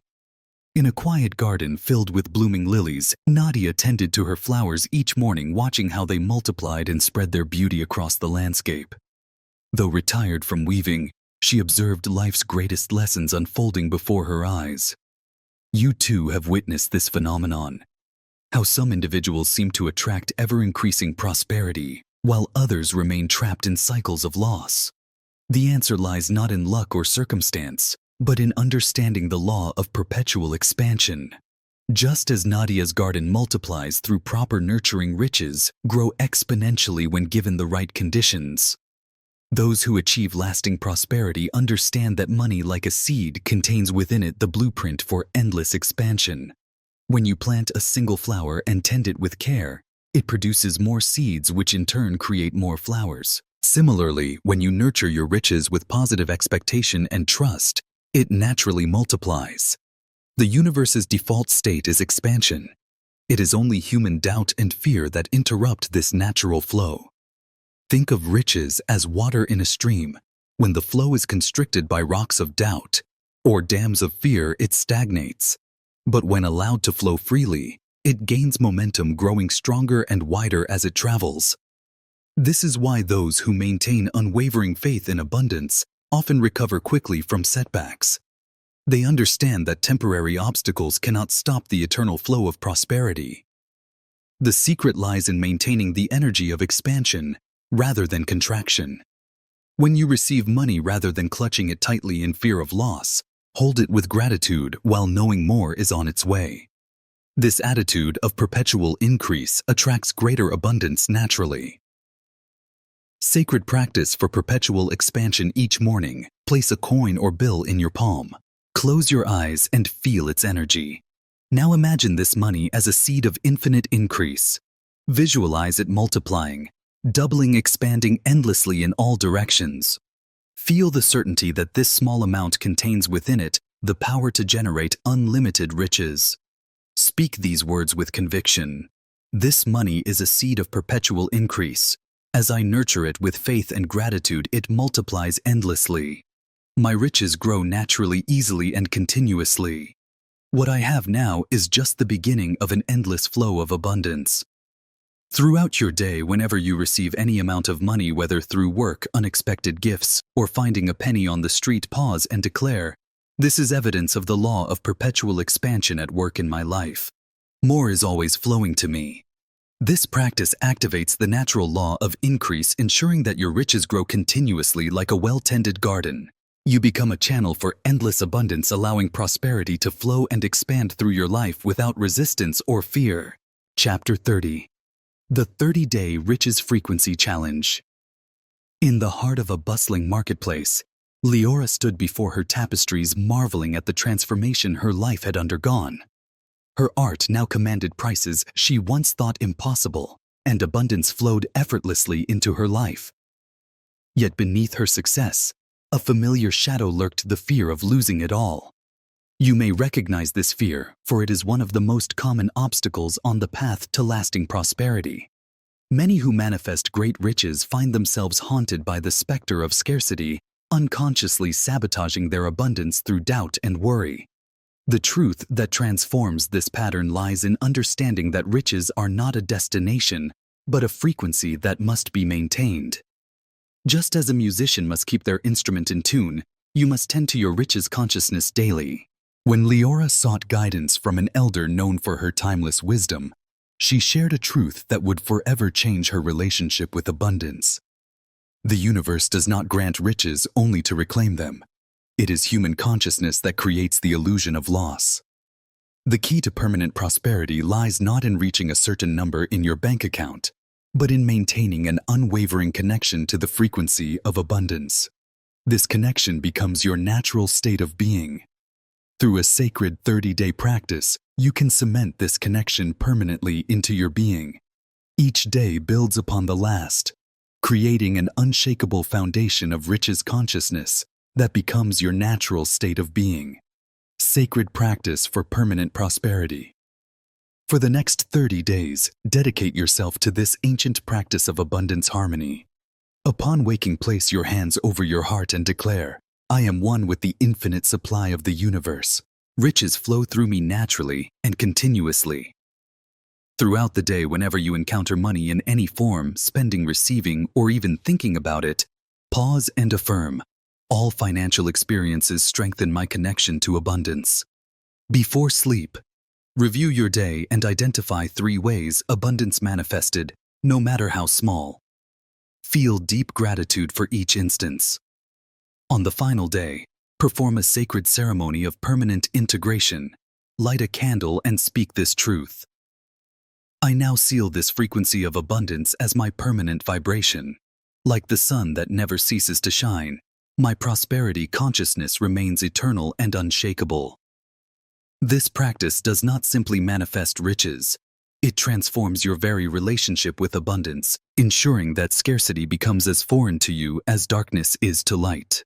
In a quiet garden filled with blooming lilies, Nadia tended to her flowers each morning, watching how they multiplied and spread their beauty across the landscape. Though retired from weaving, she observed life's greatest lessons unfolding before her eyes. You too have witnessed this phenomenon. How some individuals seem to attract ever-increasing prosperity, while others remain trapped in cycles of loss. The answer lies not in luck or circumstance, but in understanding the law of perpetual expansion. Just as Nadia's garden multiplies through proper nurturing, riches grow exponentially when given the right conditions. Those who achieve lasting prosperity understand that money, like a seed, contains within it the blueprint for endless expansion. When you plant a single flower and tend it with care, it produces more seeds, which in turn create more flowers. Similarly, when you nurture your riches with positive expectation and trust, it naturally multiplies. The universe's default state is expansion. It is only human doubt and fear that interrupt this natural flow. Think of riches as water in a stream. When the flow is constricted by rocks of doubt or dams of fear, it stagnates. But when allowed to flow freely, it gains momentum, growing stronger and wider as it travels. This is why those who maintain unwavering faith in abundance often recover quickly from setbacks. They understand that temporary obstacles cannot stop the eternal flow of prosperity. The secret lies in maintaining the energy of expansion rather than contraction. When you receive money, rather than clutching it tightly in fear of loss, hold it with gratitude while knowing more is on its way. This attitude of perpetual increase attracts greater abundance naturally. Sacred practice for perpetual expansion. Each morning, place a coin or bill in your palm. Close your eyes and feel its energy. Now imagine this money as a seed of infinite increase. Visualize it multiplying, doubling, expanding endlessly in all directions. Feel the certainty that this small amount contains within it the power to generate unlimited riches. Speak these words with conviction. This money is a seed of perpetual increase. As I nurture it with faith and gratitude, it multiplies endlessly. My riches grow naturally, easily, and continuously. What I have now is just the beginning of an endless flow of abundance. Throughout your day, whenever you receive any amount of money, whether through work, unexpected gifts, or finding a penny on the street, pause and declare, "This is evidence of the law of perpetual expansion at work in my life. More is always flowing to me." This practice activates the natural law of increase, ensuring that your riches grow continuously like a well-tended garden. You become a channel for endless abundance, allowing prosperity to flow and expand through your life without resistance or fear. Chapter 30. The 30-Day Riches Frequency Challenge. In the heart of a bustling marketplace, Leora stood before her tapestries, marveling at the transformation her life had undergone. Her art now commanded prices she once thought impossible, and abundance flowed effortlessly into her life. Yet beneath her success, a familiar shadow lurked: the fear of losing it all. You may recognize this fear, for it is one of the most common obstacles on the path to lasting prosperity. Many who manifest great riches find themselves haunted by the specter of scarcity, unconsciously sabotaging their abundance through doubt and worry. The truth that transforms this pattern lies in understanding that riches are not a destination, but a frequency that must be maintained. Just as a musician must keep their instrument in tune, you must tend to your riches consciousness daily. When Leora sought guidance from an elder known for her timeless wisdom, She shared a truth that would forever change her relationship with abundance. The universe does not grant riches only to reclaim them. It is human consciousness that creates the illusion of loss. The key to permanent prosperity lies not in reaching a certain number in your bank account, but in maintaining an unwavering connection to the frequency of abundance. This connection becomes your natural state of being. Through a sacred 30-day practice, you can cement this connection permanently into your being. Each day builds upon the last, creating an unshakable foundation of riches consciousness that becomes your natural state of being. Sacred practice for permanent prosperity. For the next 30 days, dedicate yourself to this ancient practice of abundance harmony. Upon waking, place your hands over your heart and declare, "I am one with the infinite supply of the universe. Riches flow through me naturally and continuously." Throughout the day, whenever you encounter money in any form, spending, receiving, or even thinking about it, pause and affirm, "All financial experiences strengthen my connection to abundance." Before sleep, review your day and identify 3 ways abundance manifested, no matter how small. Feel deep gratitude for each instance. On the final day, perform a sacred ceremony of permanent integration. Light a candle and speak this truth. "I now seal this frequency of abundance as my permanent vibration. Like the sun that never ceases to shine, my prosperity consciousness remains eternal and unshakable." This practice does not simply manifest riches. It transforms your very relationship with abundance, ensuring that scarcity becomes as foreign to you as darkness is to light.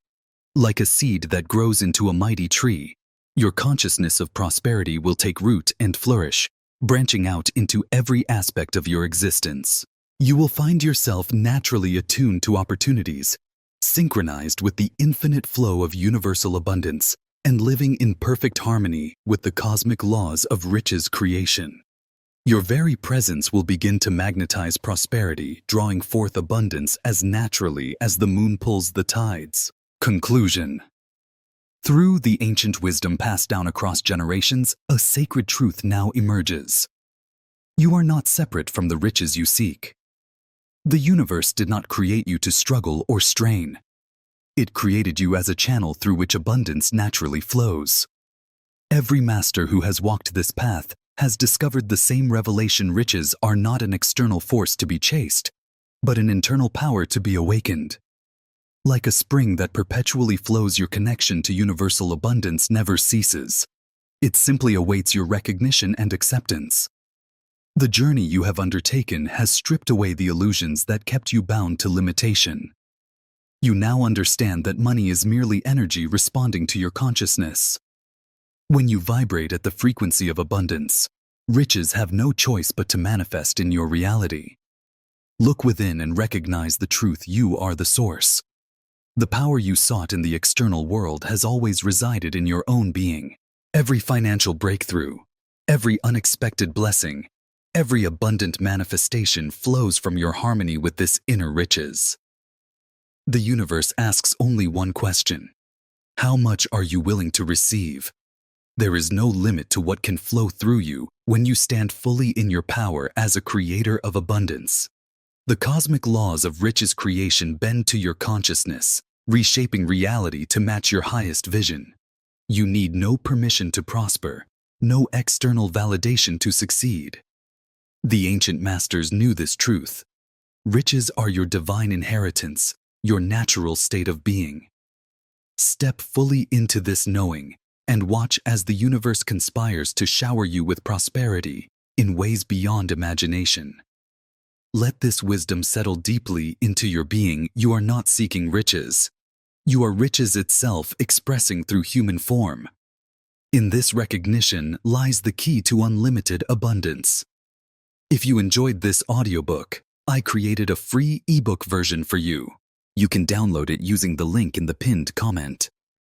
Like a seed that grows into a mighty tree, your consciousness of prosperity will take root and flourish, branching out into every aspect of your existence. You will find yourself naturally attuned to opportunities, synchronized with the infinite flow of universal abundance, and living in perfect harmony with the cosmic laws of riches creation. Your very presence will begin to magnetize prosperity, drawing forth abundance as naturally as the moon pulls the tides. Conclusion. Through the ancient wisdom passed down across generations, a sacred truth now emerges. You are not separate from the riches you seek. The universe did not create you to struggle or strain. It created you as a channel through which abundance naturally flows. Every master who has walked this path has discovered the same revelation: riches are not an external force to be chased, but an internal power to be awakened. Like a spring that perpetually flows, your connection to universal abundance never ceases. It simply awaits your recognition and acceptance. The journey you have undertaken has stripped away the illusions that kept you bound to limitation. You now understand that money is merely energy responding to your consciousness. When you vibrate at the frequency of abundance, riches have no choice but to manifest in your reality. Look within and recognize the truth: you are the source. The power you sought in the external world has always resided in your own being. Every financial breakthrough, every unexpected blessing, every abundant manifestation flows from your harmony with this inner riches. The universe asks only one question: how much are you willing to receive? There is no limit to what can flow through you when you stand fully in your power as a creator of abundance. The cosmic laws of riches creation bend to your consciousness, reshaping reality to match your highest vision. You need no permission to prosper, no external validation to succeed. The ancient masters knew this truth. Riches are your divine inheritance, your natural state of being. Step fully into this knowing and watch as the universe conspires to shower you with prosperity in ways beyond imagination. Let this wisdom settle deeply into your being. You are not seeking riches. You are riches itself expressing through human form. In this recognition lies the key to unlimited abundance. If you enjoyed this audiobook, I created a free ebook version for you. You can download it using the link in the pinned comment.